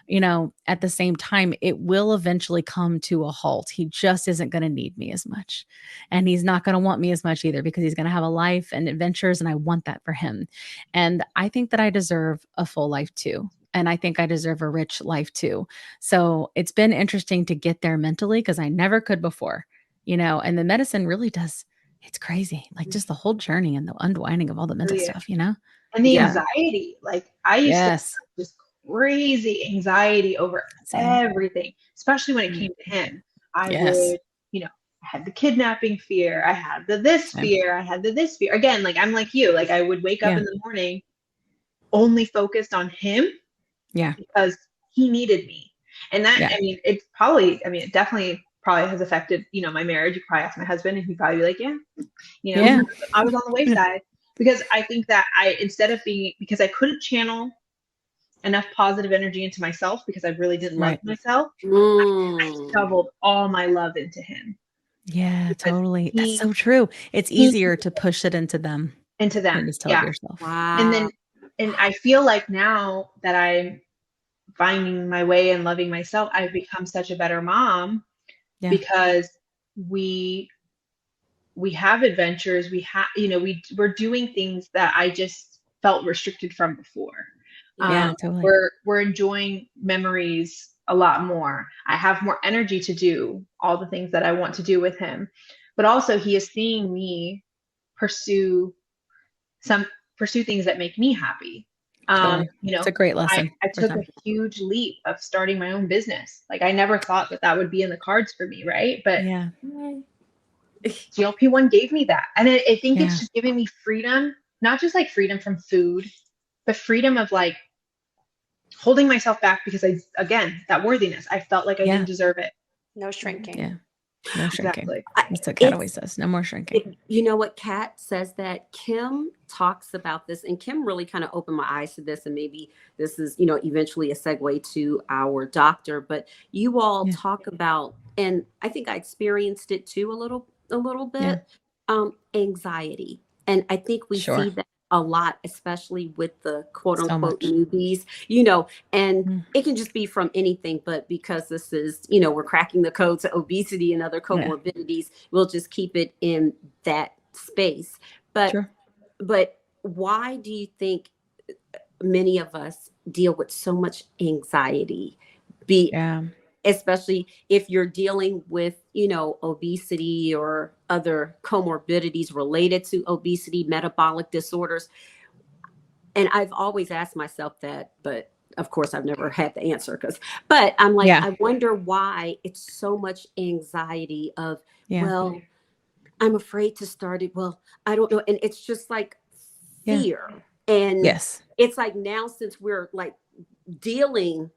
[SPEAKER 1] You know, at the same time, it will eventually come to a halt. He just isn't going to need me as much. And he's not going to want me as much either, because he's going to have a life and adventures. And I want that for him. And I think that I deserve a full life too. And I think I deserve a rich life too. So it's been interesting to get there mentally, because I never could before, you know, and the medicine really does. It's crazy. Like just the whole journey and the unwinding of all the mental stuff, you know?
[SPEAKER 4] And the anxiety. Like I used to have just crazy anxiety over everything, especially when it came to him. I would, you know, I had the kidnapping fear. I had the this fear. I had the this fear. Again, like I'm like you. Like I would wake up in the morning only focused on him.
[SPEAKER 1] Yeah.
[SPEAKER 4] Because he needed me. And that, I mean, it definitely probably has affected, you know, my marriage. You probably ask my husband and he'd probably be like, yeah, you know, I was on the wayside, because I think that because I couldn't channel enough positive energy into myself, because I really didn't love myself. I shoveled all my love into him.
[SPEAKER 1] Yeah, totally. That's so true. It's easier to push it into them. Than just tell it yourself.
[SPEAKER 3] Wow.
[SPEAKER 4] And I feel like now that I'm finding my way and loving myself, I've become such a better mom, because we have adventures. We have, you know, we're doing things that I just felt restricted from before.
[SPEAKER 1] Totally.
[SPEAKER 4] We're enjoying memories a lot more. I have more energy to do all the things that I want to do with him, but also he is seeing me pursue things that make me happy.
[SPEAKER 1] Totally.
[SPEAKER 4] You know,
[SPEAKER 1] it's a great lesson.
[SPEAKER 4] I took a huge leap of starting my own business. Like I never thought that would be in the cards for me, right? But GLP-1 gave me that. And I think it's just giving me freedom, not just like freedom from food, but freedom of like holding myself back, because that worthiness, I felt like I didn't deserve it.
[SPEAKER 2] No shrinking.
[SPEAKER 1] Yeah. No shrinking.
[SPEAKER 5] Exactly.
[SPEAKER 1] That's what Kat always says. No more shrinking.
[SPEAKER 3] You know what? Kat says that. Kim talks about this, and Kim really kind of opened my eyes to this. And maybe this is, eventually a segue to our doctor. But you all
[SPEAKER 1] Yeah.
[SPEAKER 3] talk about, and I think I experienced it too a little
[SPEAKER 1] Yeah.
[SPEAKER 3] bit, anxiety. And I think we
[SPEAKER 1] Sure.
[SPEAKER 3] see that a lot, especially with the quote
[SPEAKER 1] So
[SPEAKER 3] unquote
[SPEAKER 1] much.
[SPEAKER 3] newbies, and
[SPEAKER 1] Mm.
[SPEAKER 3] it can just be from anything, but because this is, we're cracking the code to obesity and other comorbidities, we'll just keep it in that space.
[SPEAKER 1] Sure.
[SPEAKER 3] But why do you think many of us deal with so much anxiety?
[SPEAKER 1] Yeah.
[SPEAKER 3] Especially if you're dealing with, obesity or other comorbidities related to obesity, metabolic disorders. And I've always asked myself that, but of course I've never had the answer but I'm like,
[SPEAKER 1] Yeah.
[SPEAKER 3] I wonder why it's so much anxiety of,
[SPEAKER 1] Yeah.
[SPEAKER 3] well, I'm afraid to start it. Well, I don't know. And it's just like fear. And
[SPEAKER 1] Yes.
[SPEAKER 3] it's like now, since we're like dealing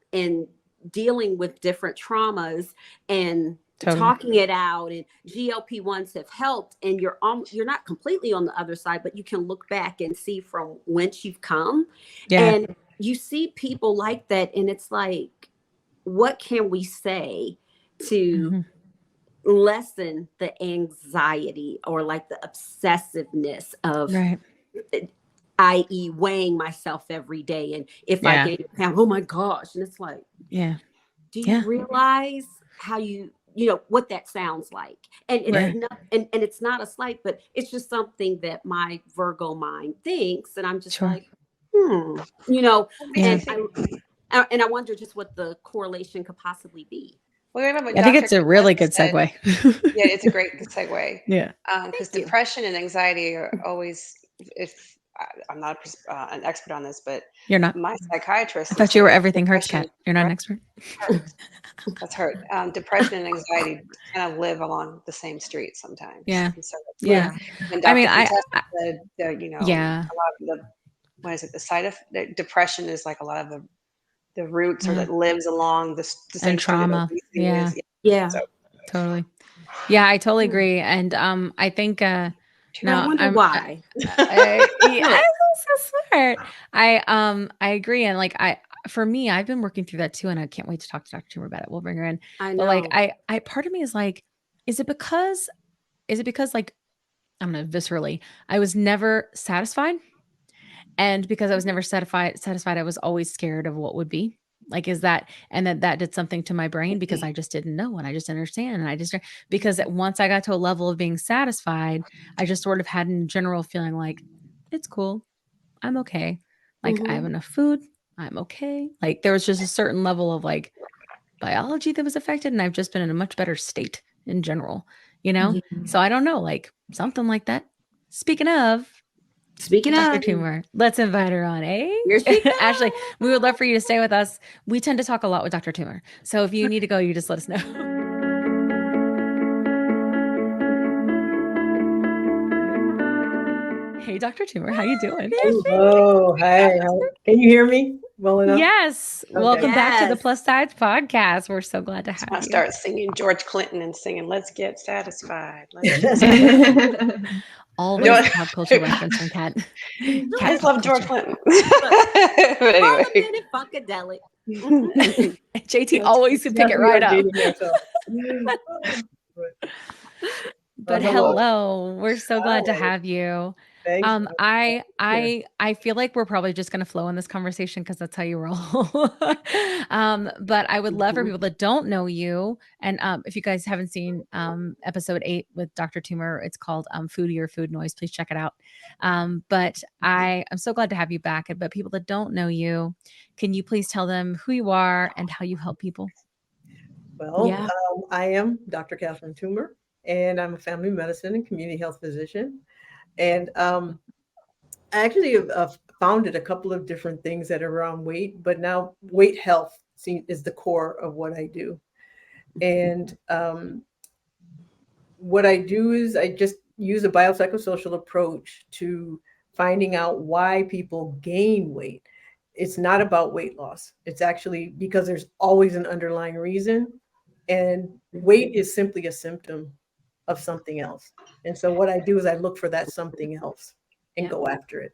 [SPEAKER 3] with different traumas and
[SPEAKER 1] Totally.
[SPEAKER 3] talking it out, and GLP-1s have helped, and you're not completely on the other side, but you can look back and see from whence you've come.
[SPEAKER 1] Yeah.
[SPEAKER 3] And you see people like that, and it's like, what can we say to
[SPEAKER 1] Mm-hmm.
[SPEAKER 3] lessen the anxiety or like the obsessiveness of,
[SPEAKER 1] Right.
[SPEAKER 3] i.e. weighing myself every day, and if I gain a pound, oh my gosh. And it's like,
[SPEAKER 1] Yeah.
[SPEAKER 3] do you realize how what that sounds like? And it's not, and it's not a slight, but it's just something that my Virgo mind thinks, and I'm just like,
[SPEAKER 1] Yeah.
[SPEAKER 3] and I wonder just what the correlation could possibly be.
[SPEAKER 2] Well, remember
[SPEAKER 1] I think
[SPEAKER 2] Dr.
[SPEAKER 1] it's a really good
[SPEAKER 2] said,
[SPEAKER 1] segue.
[SPEAKER 2] Yeah, it's a great segue.
[SPEAKER 1] Yeah.
[SPEAKER 2] Because depression and anxiety are always, if I'm not an expert on this, but
[SPEAKER 1] You're not.
[SPEAKER 2] my psychiatrist.
[SPEAKER 1] I thought you were everything hurts, Kat. You're not an expert.
[SPEAKER 2] That's hurt. Depression and anxiety kind of live along the same street sometimes.
[SPEAKER 1] Yeah.
[SPEAKER 2] And so
[SPEAKER 1] Yeah.
[SPEAKER 2] when Dr.
[SPEAKER 1] I mean,
[SPEAKER 2] said,
[SPEAKER 1] yeah.
[SPEAKER 2] a lot of the, what is it? The side of the depression is like a lot of the roots, or that lives along the same
[SPEAKER 1] And trauma.
[SPEAKER 2] street that obesity is.
[SPEAKER 3] Yeah.
[SPEAKER 2] So,
[SPEAKER 1] totally. Yeah, I totally agree. And I think
[SPEAKER 3] I wonder why.
[SPEAKER 1] That's so smart. I agree. And like for me, I've been working through that too, and I can't wait to talk to Dr. Toomer about it. We'll bring her in.
[SPEAKER 3] I know.
[SPEAKER 1] But like I part of me is like, is it because like, I'm gonna viscerally, I was never satisfied. And because I was never satisfied, I was always scared of what would be. Like, is that, and that did something to my brain because I just didn't know and I just didn't understand. And because once I got to a level of being satisfied, I just sort of had a general feeling like, it's cool. I'm okay. Like I have enough food. I'm okay. Like there was just a certain level of like biology that was affected. And I've just been in a much better state in general, So I don't know, like something like that. Speaking of Dr. Toomer, let's invite her on, eh? Ashley, we would love for you to stay with us. We tend to talk a lot with Dr. Toomer. So if you need to go, you just let us know. Hey, Dr. Toomer, how you doing?
[SPEAKER 5] Hello. Hi. Can you hear me well enough?
[SPEAKER 1] Yes. Okay. Welcome back to the Plus Sides podcast. We're so glad to have you.
[SPEAKER 2] I start singing George Clinton and singing, "Let's get satisfied."
[SPEAKER 1] Always pop culture reference from Kat.
[SPEAKER 2] I just love George Clinton.
[SPEAKER 3] Anyway. Funkadelic.
[SPEAKER 1] JT always would pick it right up. But hello, we're so glad to have you. I feel like we're probably just going to flow in this conversation because that's how you roll. But I would love for people that don't know you, and if you guys haven't seen episode 8 with Dr. Toomer, it's called Foodie or Food Noise. Please check it out. But I'm so glad to have you back. But people that don't know you, can you please tell them who you are and how you help people?
[SPEAKER 5] Well, I am Dr. Catherine Toomer, and I'm a family medicine and community health physician. And I actually have founded a couple of different things that are around weight, but now weight health is the core of what I do. And what I do is I just use a biopsychosocial approach to finding out why people gain weight. It's not about weight loss. It's actually because there's always an underlying reason. And weight is simply a symptom of something else. And so what I do is I look for that something else and go after it.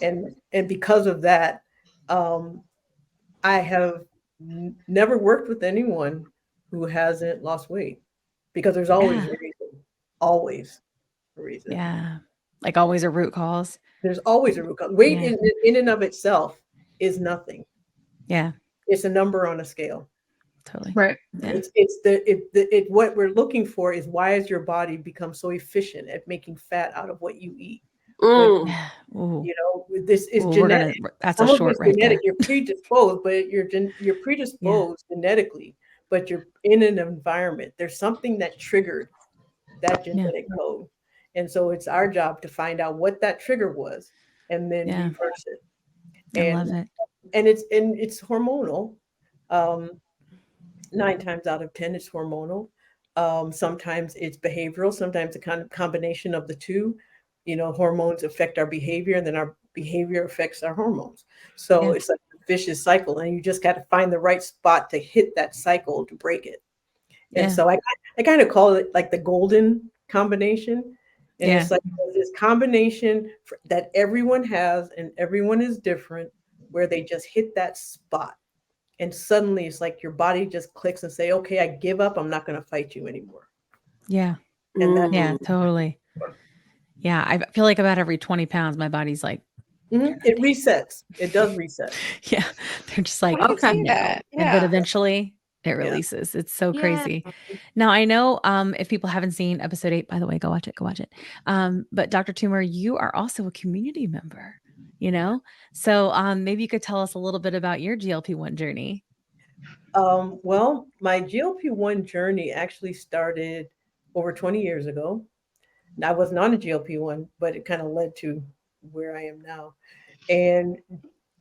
[SPEAKER 5] And because of that, I have never worked with anyone who hasn't lost weight, because there's always a reason, always a reason.
[SPEAKER 1] Yeah. Like always a root cause.
[SPEAKER 5] There's always a root cause. Weight in and of itself is nothing.
[SPEAKER 1] Yeah.
[SPEAKER 5] It's a number on a scale.
[SPEAKER 1] Totally.
[SPEAKER 6] Right.
[SPEAKER 1] Yeah.
[SPEAKER 5] What we're looking for is, why has your body become so efficient at making fat out of what you eat?
[SPEAKER 3] Mm.
[SPEAKER 1] Yeah. Ooh.
[SPEAKER 5] You know, this is
[SPEAKER 1] Ooh,
[SPEAKER 5] genetic.
[SPEAKER 1] that's
[SPEAKER 5] Some
[SPEAKER 1] a
[SPEAKER 5] of
[SPEAKER 1] short
[SPEAKER 5] it's
[SPEAKER 1] right
[SPEAKER 5] genetic.
[SPEAKER 1] there.
[SPEAKER 5] You're predisposed, but you're predisposed genetically, but you're in an environment. There's something that triggered that genetic code. And so it's our job to find out what that trigger was and then reverse it.
[SPEAKER 1] I love it.
[SPEAKER 5] And it's hormonal. 9 times out of 10, it's hormonal. Sometimes it's behavioral. Sometimes a kind of combination of the two. You know, hormones affect our behavior, and then our behavior affects our hormones. So it's like a vicious cycle, and you just got to find the right spot to hit that cycle to break it. And so I kind of call it like the golden combination. And it's like this combination that everyone has, and everyone is different, where they just hit that spot. And suddenly it's like your body just clicks and say, okay, I give up. I'm not going to fight you anymore.
[SPEAKER 1] Yeah.
[SPEAKER 5] And that,
[SPEAKER 1] yeah, totally. Yeah. I feel like about every 20 pounds, my body's like,
[SPEAKER 5] it resets. It does reset.
[SPEAKER 1] Yeah. They're just like,
[SPEAKER 2] I can see
[SPEAKER 1] no.
[SPEAKER 2] that.
[SPEAKER 1] And but eventually it releases. It's so crazy. Now I know if people haven't seen episode 8, by the way, go watch it. But Dr. Toomer, you are also a community member, you know? So maybe you could tell us a little bit about your GLP-1 journey.
[SPEAKER 5] Well, my GLP-1 journey actually started over 20 years ago. I wasn't on a GLP-1, but it kind of led to where I am now. And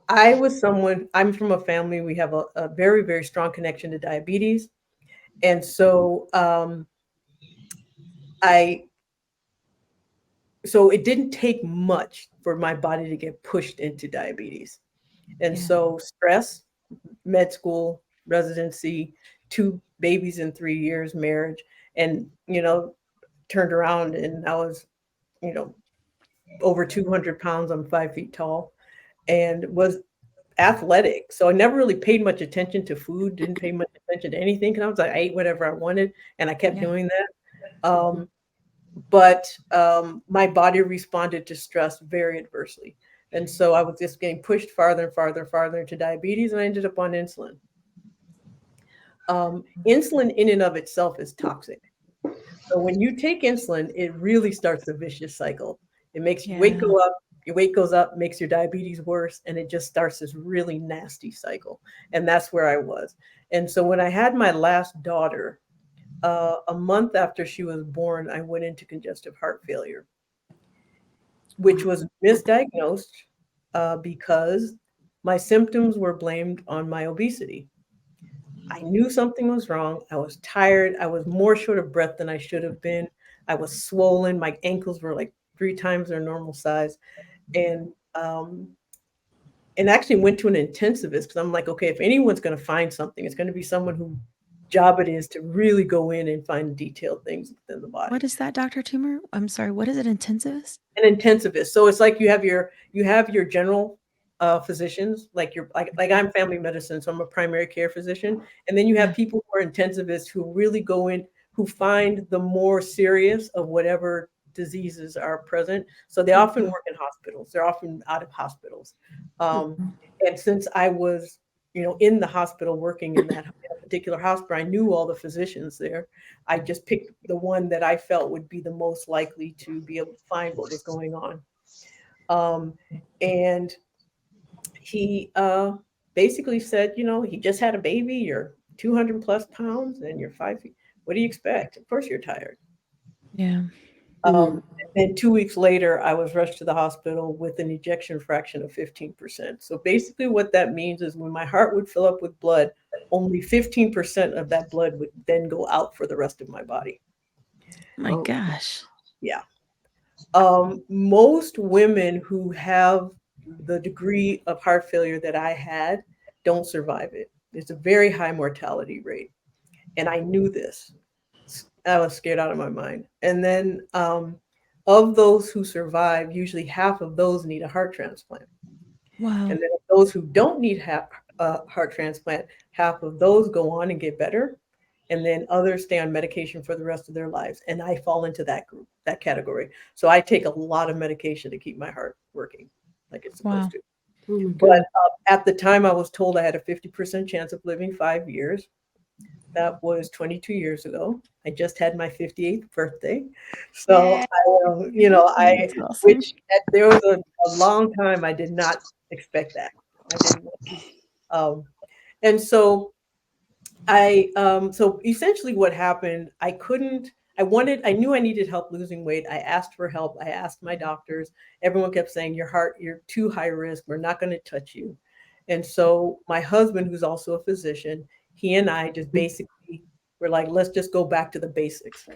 [SPEAKER 5] I'm from a family, we have a very, very strong connection to diabetes. And so so it didn't take much for my body to get pushed into diabetes. And so stress, med school, residency, 2 babies in 3 years, marriage, and, turned around and I was, over 200 pounds. I'm 5 feet tall and was athletic. So I never really paid much attention to food, didn't pay much attention to anything, because I ate whatever I wanted and I kept doing that. But my body responded to stress very adversely. And so I was just getting pushed farther and farther and farther into diabetes, and I ended up on insulin. Insulin in and of itself is toxic. So when you take insulin, it really starts a vicious cycle. It makes your weight go up, your weight goes up, makes your diabetes worse, and it just starts this really nasty cycle. And that's where I was. And so when I had my last daughter, a month after she was born, I went into congestive heart failure, which was misdiagnosed because my symptoms were blamed on my obesity. I knew something was wrong. I was tired. I was more short of breath than I should have been. I was swollen. My ankles were like 3 times their normal size. And actually went to an intensivist, because I'm like, okay, if anyone's going to find something, it's going to be someone whose job it is to really go in and find detailed things within the body.
[SPEAKER 1] What is that, Dr. Toomer? I'm sorry. What is it? Intensivist?
[SPEAKER 5] An intensivist. So it's like you have your general physicians, like I'm family medicine, so I'm a primary care physician, and then you have people who are intensivists who really go in, who find the more serious of whatever diseases are present. So they often work in hospitals. They're often out of hospitals. And since I was, in the hospital working in that particular hospital, I knew all the physicians there. I just picked the one that I felt would be the most likely to be able to find what was going on. And he basically said, he just had a baby, you're 200 plus pounds and you're 5 feet. What do you expect? Of course you're tired.
[SPEAKER 1] Yeah.
[SPEAKER 5] And 2 weeks later, I was rushed to the hospital with an ejection fraction of 15%. So basically what that means is when my heart would fill up with blood, only 15% of that blood would then go out for the rest of my body.
[SPEAKER 1] My gosh.
[SPEAKER 5] Yeah. Most women who have the degree of heart failure that I had don't survive it. It's a very high mortality rate. And I knew this. I was scared out of my mind. And then of those who survive, usually half of those need a heart transplant.
[SPEAKER 1] Wow.
[SPEAKER 5] And then of those who don't need heart transplant, half of those go on and get better. And then others stay on medication for the rest of their lives. And I fall into that group, that category. So I take a lot of medication to keep my heart working like it's supposed to.
[SPEAKER 3] Oh my
[SPEAKER 5] But
[SPEAKER 3] goodness.
[SPEAKER 5] at the time I was told I had a 50% chance of living 5 years. That was 22 years ago. I just had my 58th birthday. So,
[SPEAKER 2] Yay.
[SPEAKER 5] I,
[SPEAKER 1] That's awesome.
[SPEAKER 5] which there was a long time I did not expect that. I didn't. Um, and so so essentially what happened, I knew I needed help losing weight. I asked for help. I asked my doctors. Everyone kept saying, you're too high risk. We're not going to touch you. And so my husband, who's also a physician, he and I just basically were like, let's just go back to the basics.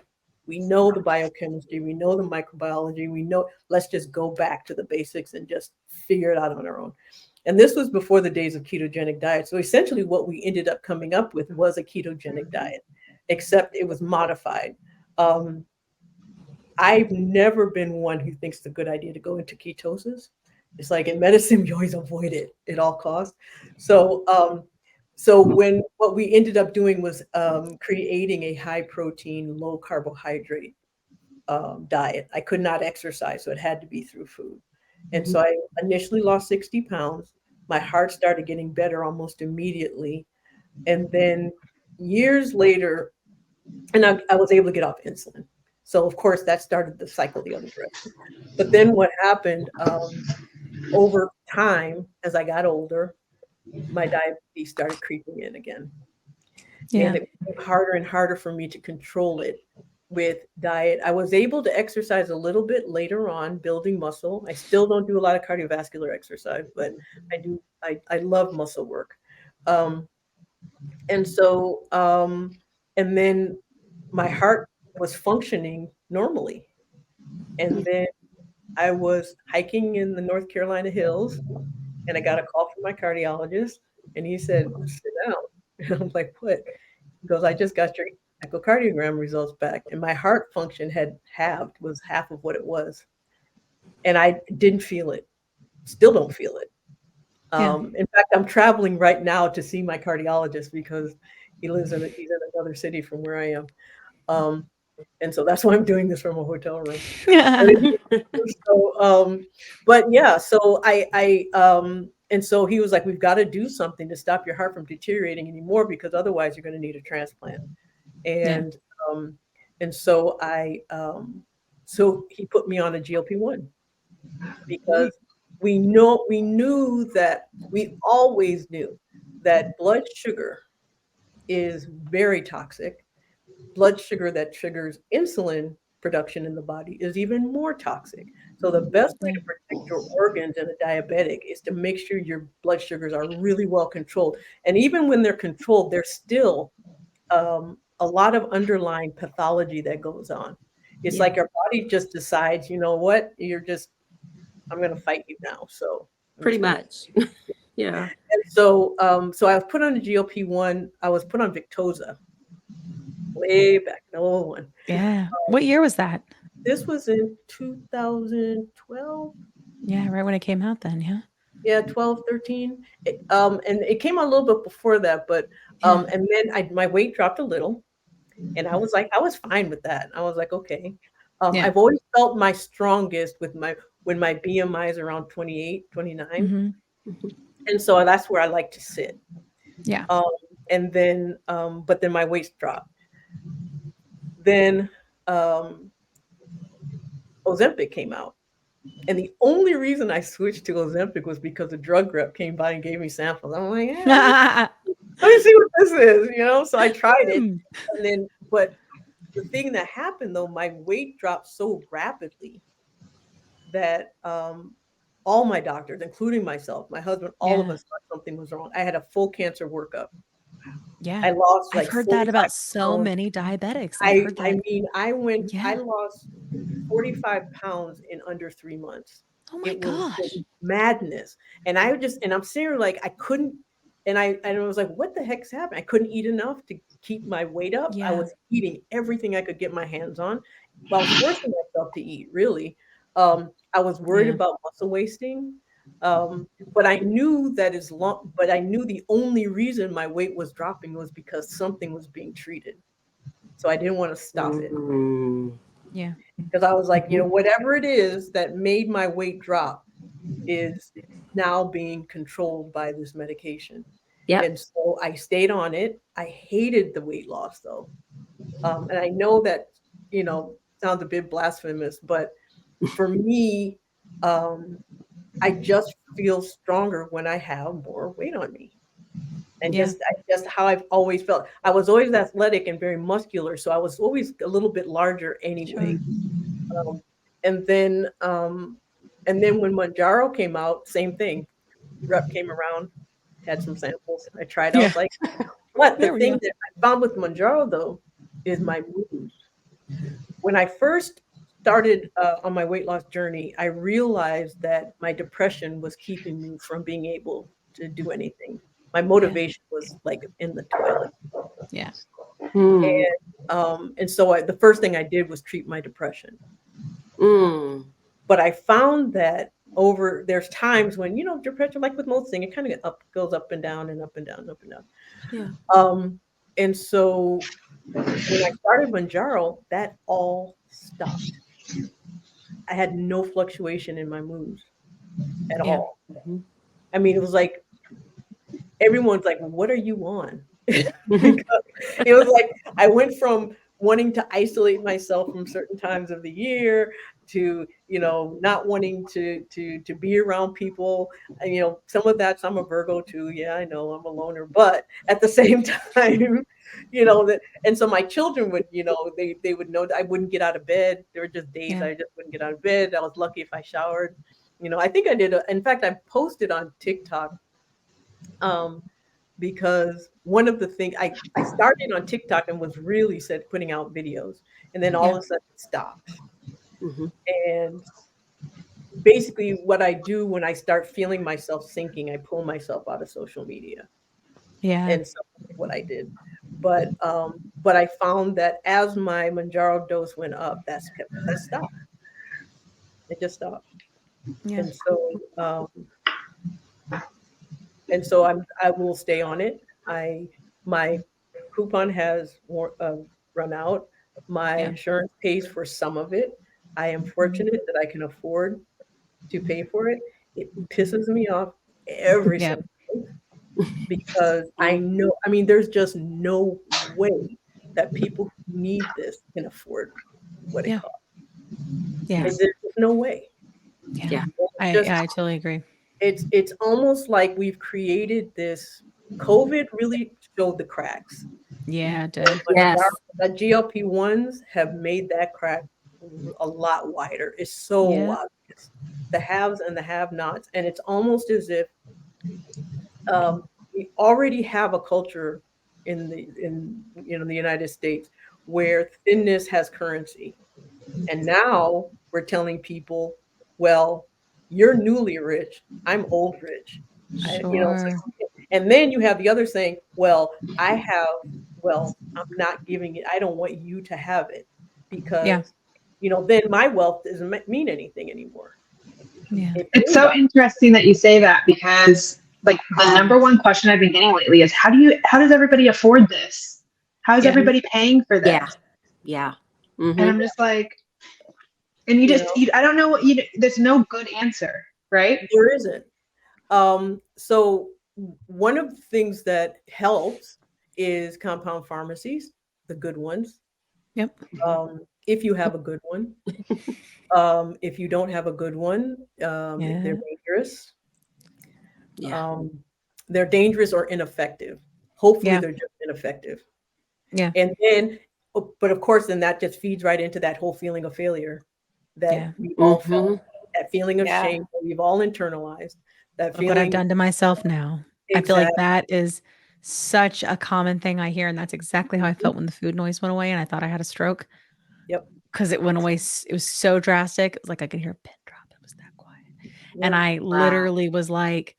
[SPEAKER 5] We know the biochemistry, we know the microbiology, let's just go back to the basics and just figure it out on our own. And this was before the days of ketogenic diet. So essentially what we ended up coming up with was a ketogenic diet, except it was modified. I've never been one who thinks it's a good idea to go into ketosis. It's like in medicine, we always avoid it at all costs. So, what we ended up doing was creating a high protein, low carbohydrate diet. I could not exercise, so it had to be through food. And so I initially lost 60 pounds. My heart started getting better almost immediately. And then years later, and I was able to get off insulin. So of course that started the cycle the other direction. But then what happened over time, as I got older, my diabetes started creeping in again.
[SPEAKER 1] Yeah.
[SPEAKER 5] And it became harder and harder for me to control it with diet. I was able to exercise a little bit later on, building muscle. I still don't do a lot of cardiovascular exercise, but I love muscle work. And so, and then my heart was functioning normally. And then I was hiking in the North Carolina hills and I got a call from my cardiologist and he said, sit down. And I'm like, what? He goes, I just got your echocardiogram results back. And my heart function had halved, was half of what it was. And I didn't feel it, still don't feel it. In fact, I'm traveling right now to see my cardiologist because he's in another city from where I am. And so that's why I'm doing this from a hotel room. So, but yeah, so and so he was like, we've got to do something to stop your heart from deteriorating anymore because otherwise you're going to need a transplant. And so so he put me on a GLP-1 because we always knew that blood sugar is very toxic. Blood sugar that triggers insulin production in the body is even more toxic. So the best way to protect your organs in a diabetic is to make sure your blood sugars are really well controlled. And even when they're controlled, there's still a lot of underlying pathology that goes on. It's like our body just decides, you know what, I'm going to fight you now. So
[SPEAKER 3] pretty much. Yeah.
[SPEAKER 5] And so, so I was put on the GLP-1. I was put on Victoza way back, the old one.
[SPEAKER 1] Yeah. What year was that?
[SPEAKER 5] This was in 2012.
[SPEAKER 1] Yeah, right when it came out then, yeah.
[SPEAKER 5] Yeah, 12, 13. And it came out a little bit before that, but and then my weight dropped a little. And I was fine with that. I was like, okay. I've always felt my strongest when my BMI is around 28, 29. And so that's where I like to sit.
[SPEAKER 1] Yeah.
[SPEAKER 5] And then, but then my weight dropped. Then Ozempic came out. And the only reason I switched to Ozempic was because the drug rep came by and gave me samples. I'm like, yeah, let me see what this is, So I tried it. And then, but the thing that happened though, my weight dropped so rapidly that all my doctors, including myself, my husband, all of us thought something was wrong. I had a full cancer workup.
[SPEAKER 1] Yeah.
[SPEAKER 5] I lost
[SPEAKER 1] I've heard that about so many diabetics.
[SPEAKER 5] I lost 45 pounds in under 3 months.
[SPEAKER 1] Oh my gosh.
[SPEAKER 5] Was madness. And I'm serious, like I couldn't, I was like, what the heck's happening? I couldn't eat enough to keep my weight up. I
[SPEAKER 1] Yeah.
[SPEAKER 5] was eating everything I could get my hands on. Well, I was forcing myself to eat, really. I was worried
[SPEAKER 1] Yeah.
[SPEAKER 5] about muscle wasting. But I knew but I knew the only reason my weight was dropping was because something was being treated. So I didn't want to stop it
[SPEAKER 1] Yeah.
[SPEAKER 5] because I was like, whatever it is that made my weight drop is now being controlled by this medication.
[SPEAKER 3] Yep.
[SPEAKER 5] And so I stayed on it. I hated the weight loss though. And I know that, sounds a bit blasphemous, but for me, I just feel stronger when I have more weight on me. And
[SPEAKER 1] Yeah.
[SPEAKER 5] just how I've always felt. I was always athletic and very muscular, so I was always a little bit larger anyway. Um, and then when Mounjaro came out, same thing. Rep came around, had some samples. I tried. I
[SPEAKER 1] Yeah.
[SPEAKER 5] was like, what? The
[SPEAKER 1] There we
[SPEAKER 5] thing
[SPEAKER 1] go.
[SPEAKER 5] that I found with Mounjaro though is my mood. When I first started on my weight loss journey, I realized that my depression was keeping me from being able to do anything. My motivation was like in the toilet.
[SPEAKER 1] Yeah.
[SPEAKER 3] Mm.
[SPEAKER 5] And so the first thing I did was treat my depression.
[SPEAKER 3] Mm.
[SPEAKER 5] But I found that there's times when, depression, like with most things, it kind of goes up and down and up and down and up and down.
[SPEAKER 3] Yeah.
[SPEAKER 5] And so when I started Mounjaro, that all stopped. I had no fluctuation in my moods at
[SPEAKER 1] Yeah.
[SPEAKER 5] all. I mean, it was like everyone's like, "What are you on?" Because it was like I went from wanting to isolate myself from certain times of the year to, not wanting to be around people. And, some of that's I'm a Virgo too. Yeah, I know I'm a loner, but at the same time, that. And so my children would, they would know that I wouldn't get out of bed. There were just days
[SPEAKER 1] Yeah.
[SPEAKER 5] I just wouldn't get out of bed. I was lucky if I showered. I think I did. In fact, I posted on TikTok. Because one of the things I started on TikTok and was really putting out videos, and then all
[SPEAKER 1] Yeah.
[SPEAKER 5] of a sudden it stopped.
[SPEAKER 3] Mm-hmm.
[SPEAKER 5] And basically, what I do when I start feeling myself sinking, I pull myself out of social media,
[SPEAKER 1] Yeah.
[SPEAKER 5] and so that's what I did. But I found that as my Mounjaro dose went up, that stopped. It just stopped.
[SPEAKER 1] Yeah.
[SPEAKER 5] And so I will stay on it. My coupon has run out. My
[SPEAKER 1] Yeah.
[SPEAKER 5] insurance pays for some of it. I am fortunate that I can afford to pay for it. It pisses me off every
[SPEAKER 1] Yeah.
[SPEAKER 5] single day because I know, I mean, there's just no way that people who need this can afford what it
[SPEAKER 1] Yeah.
[SPEAKER 5] costs.
[SPEAKER 1] Yeah.
[SPEAKER 5] There's just no way.
[SPEAKER 1] Yeah.
[SPEAKER 5] Just
[SPEAKER 1] I totally agree.
[SPEAKER 5] it's almost like we've created this. COVID really showed the cracks.
[SPEAKER 1] Yeah, it did.
[SPEAKER 5] But
[SPEAKER 3] Yes.
[SPEAKER 5] the GLP-1s have made that crack a lot wider. It's so
[SPEAKER 1] Yeah.
[SPEAKER 5] obvious. The haves and the have-nots, and it's almost as if we already have a culture in the United States where thinness has currency, and now we're telling people, well, you're newly rich, I'm old rich.
[SPEAKER 1] Sure.
[SPEAKER 5] And then you have the other saying, well, I'm not giving it. I don't want you to have it
[SPEAKER 1] Yeah.
[SPEAKER 5] because, then my wealth doesn't mean anything anymore.
[SPEAKER 1] Yeah.
[SPEAKER 4] It's so interesting that you say that because like the number one question I've been getting lately is how does everybody afford this? How is
[SPEAKER 1] Yeah.
[SPEAKER 4] everybody paying for this?
[SPEAKER 3] Yeah. Yeah. Mm-hmm.
[SPEAKER 4] And I'm just like, and I don't know there's no good answer, right?
[SPEAKER 5] There isn't. So one of the things that helps is compound pharmacies, the good ones.
[SPEAKER 1] Yep.
[SPEAKER 5] If you have a good one. If you don't have a good one, they're dangerous.
[SPEAKER 3] Yeah.
[SPEAKER 5] They're dangerous or ineffective. Hopefully
[SPEAKER 1] Yeah.
[SPEAKER 5] they're just ineffective.
[SPEAKER 1] Yeah.
[SPEAKER 5] And then, but of course, then that just feeds right into that whole feeling of failure that
[SPEAKER 1] Yeah.
[SPEAKER 5] we've all
[SPEAKER 3] Mm-hmm.
[SPEAKER 5] felt, that feeling of
[SPEAKER 2] Yeah.
[SPEAKER 5] shame that we've all internalized, that
[SPEAKER 1] Look what I've
[SPEAKER 5] feeling.
[SPEAKER 1] done to myself now. I feel like
[SPEAKER 5] Exactly.
[SPEAKER 1] that is such a common thing I hear. And that's exactly how I felt when the food noise went away and I thought I had a stroke.
[SPEAKER 5] Yep.
[SPEAKER 1] Because it went away. It was so drastic. It was like I could hear a pin drop. It was that quiet. And I literally was like,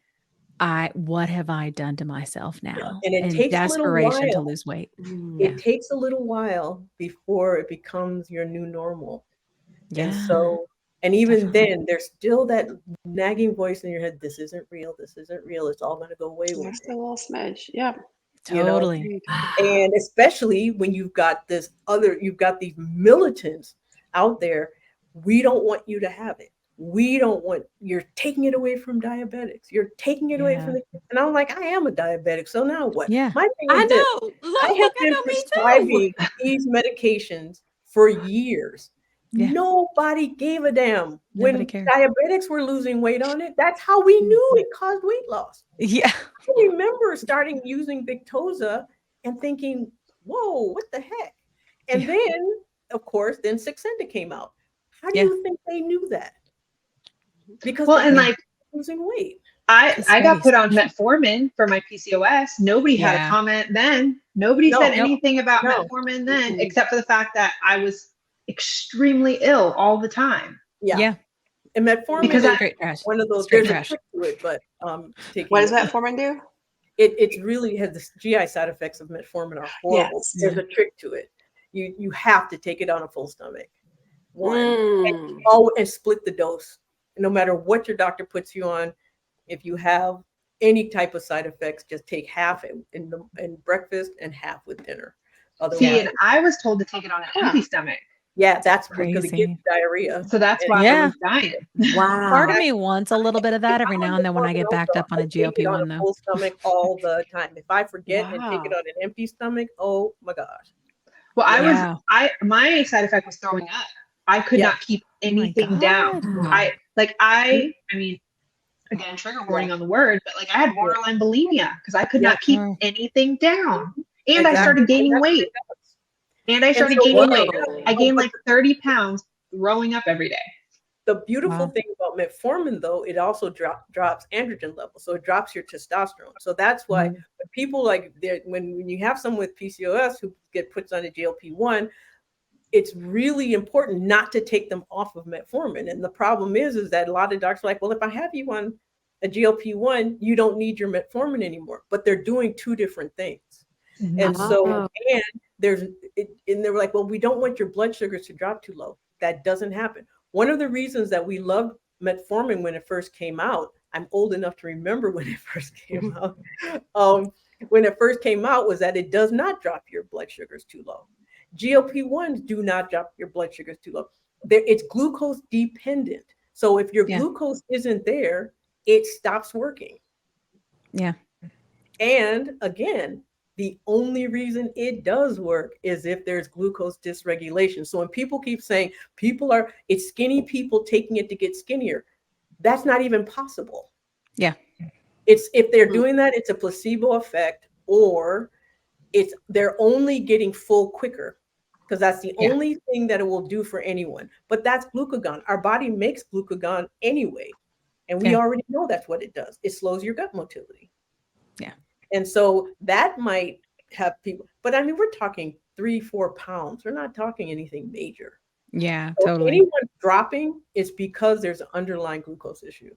[SPEAKER 1] what have I done to myself now?
[SPEAKER 5] And it
[SPEAKER 1] In
[SPEAKER 5] takes a little
[SPEAKER 1] desperation to
[SPEAKER 5] while.
[SPEAKER 1] lose weight.
[SPEAKER 5] It takes a little while before it becomes your new normal. And
[SPEAKER 1] Yeah.
[SPEAKER 5] so, and even
[SPEAKER 1] Definitely.
[SPEAKER 5] then, there's still that nagging voice in your head. This isn't real. This isn't real. It's all going to go away one
[SPEAKER 2] Just a
[SPEAKER 5] day.
[SPEAKER 2] little smidge. Yep.
[SPEAKER 5] You know,
[SPEAKER 1] Totally.
[SPEAKER 5] and especially when you've got these militants out there, we don't want you to have it. You're taking it away from diabetics. You're taking it away from and I'm like, I am a diabetic. So now what?
[SPEAKER 1] Yeah.
[SPEAKER 5] My thing
[SPEAKER 3] I
[SPEAKER 5] is this.
[SPEAKER 3] know. Look,
[SPEAKER 5] I have
[SPEAKER 3] look, I
[SPEAKER 5] been
[SPEAKER 3] know me too.
[SPEAKER 5] prescribing these medications for years.
[SPEAKER 1] Yeah.
[SPEAKER 5] Nobody gave a damn.
[SPEAKER 1] Nobody
[SPEAKER 5] When
[SPEAKER 1] cared.
[SPEAKER 5] diabetics were losing weight on it, that's how we knew it caused weight loss.
[SPEAKER 1] Yeah.
[SPEAKER 5] I remember starting using Victoza and thinking, whoa, what the heck? And then, of course, then Saxenda came out. How do you think they knew that? Because
[SPEAKER 4] and like
[SPEAKER 5] losing weight.
[SPEAKER 4] I got put on metformin for my PCOS. Nobody had a comment then. Nobody said anything about metformin then, except for the fact that I was extremely ill all the time.
[SPEAKER 5] Yeah. And metformin
[SPEAKER 4] because
[SPEAKER 5] is one of those, there's a trick to it, but
[SPEAKER 2] what does metformin do?
[SPEAKER 5] It really has the GI side effects of metformin are horrible.
[SPEAKER 2] Yes.
[SPEAKER 5] There's a trick to it. You have to take it on a full stomach. And split the dose. No matter what your doctor puts you on, if you have any type of side effects, just take half in breakfast and half with dinner.
[SPEAKER 4] See, and I was told to take it on an empty stomach.
[SPEAKER 5] Yeah, that's because it gives diarrhea.
[SPEAKER 4] So that's why I was dying.
[SPEAKER 3] Wow.
[SPEAKER 1] Part of me wants a little bit of that every now and then when I get backed up on a GLP-1 though.
[SPEAKER 5] Full stomach all the time. If I forget and take it on an empty stomach, oh my gosh.
[SPEAKER 4] Well, my side effect was throwing up. I could not keep anything down. I mean, again, trigger warning on the word, but like I had borderline bulimia because I could not keep anything down. And I started gaining weight. I gained like 30 pounds throwing up every day.
[SPEAKER 5] The beautiful thing about metformin, though, it also drops androgen levels. So it drops your testosterone. So that's why people when you have someone with PCOS who get put on a GLP-1, it's really important not to take them off of metformin. And the problem is that a lot of doctors are like, well, if I have you on a GLP-1, you don't need your metformin anymore. But they're doing two different things. And so, and they were like, well, we don't want your blood sugars to drop too low. That doesn't happen. One of the reasons that we loved metformin when it first came out, I'm old enough to remember when it first came out. When it first came out was that it does not drop your blood sugars too low. GLP-1s do not drop your blood sugars too low. It's glucose dependent. So if your glucose isn't there, it stops working.
[SPEAKER 1] Yeah.
[SPEAKER 5] And again, the only reason it does work is if there's glucose dysregulation. So when people keep saying it's skinny people taking it to get skinnier, that's not even possible.
[SPEAKER 1] Yeah.
[SPEAKER 5] It's if they're doing that, it's a placebo effect, or they're only getting full quicker, because that's the only thing that it will do for anyone. But that's glucagon. Our body makes glucagon anyway. And we already know that's what it does. It slows your gut motility.
[SPEAKER 1] Yeah.
[SPEAKER 5] And so that might have people, but I mean, we're talking 3-4 pounds. We're not talking anything major.
[SPEAKER 1] Yeah,
[SPEAKER 5] So
[SPEAKER 1] totally.
[SPEAKER 5] anyone dropping is because there's an underlying glucose issue.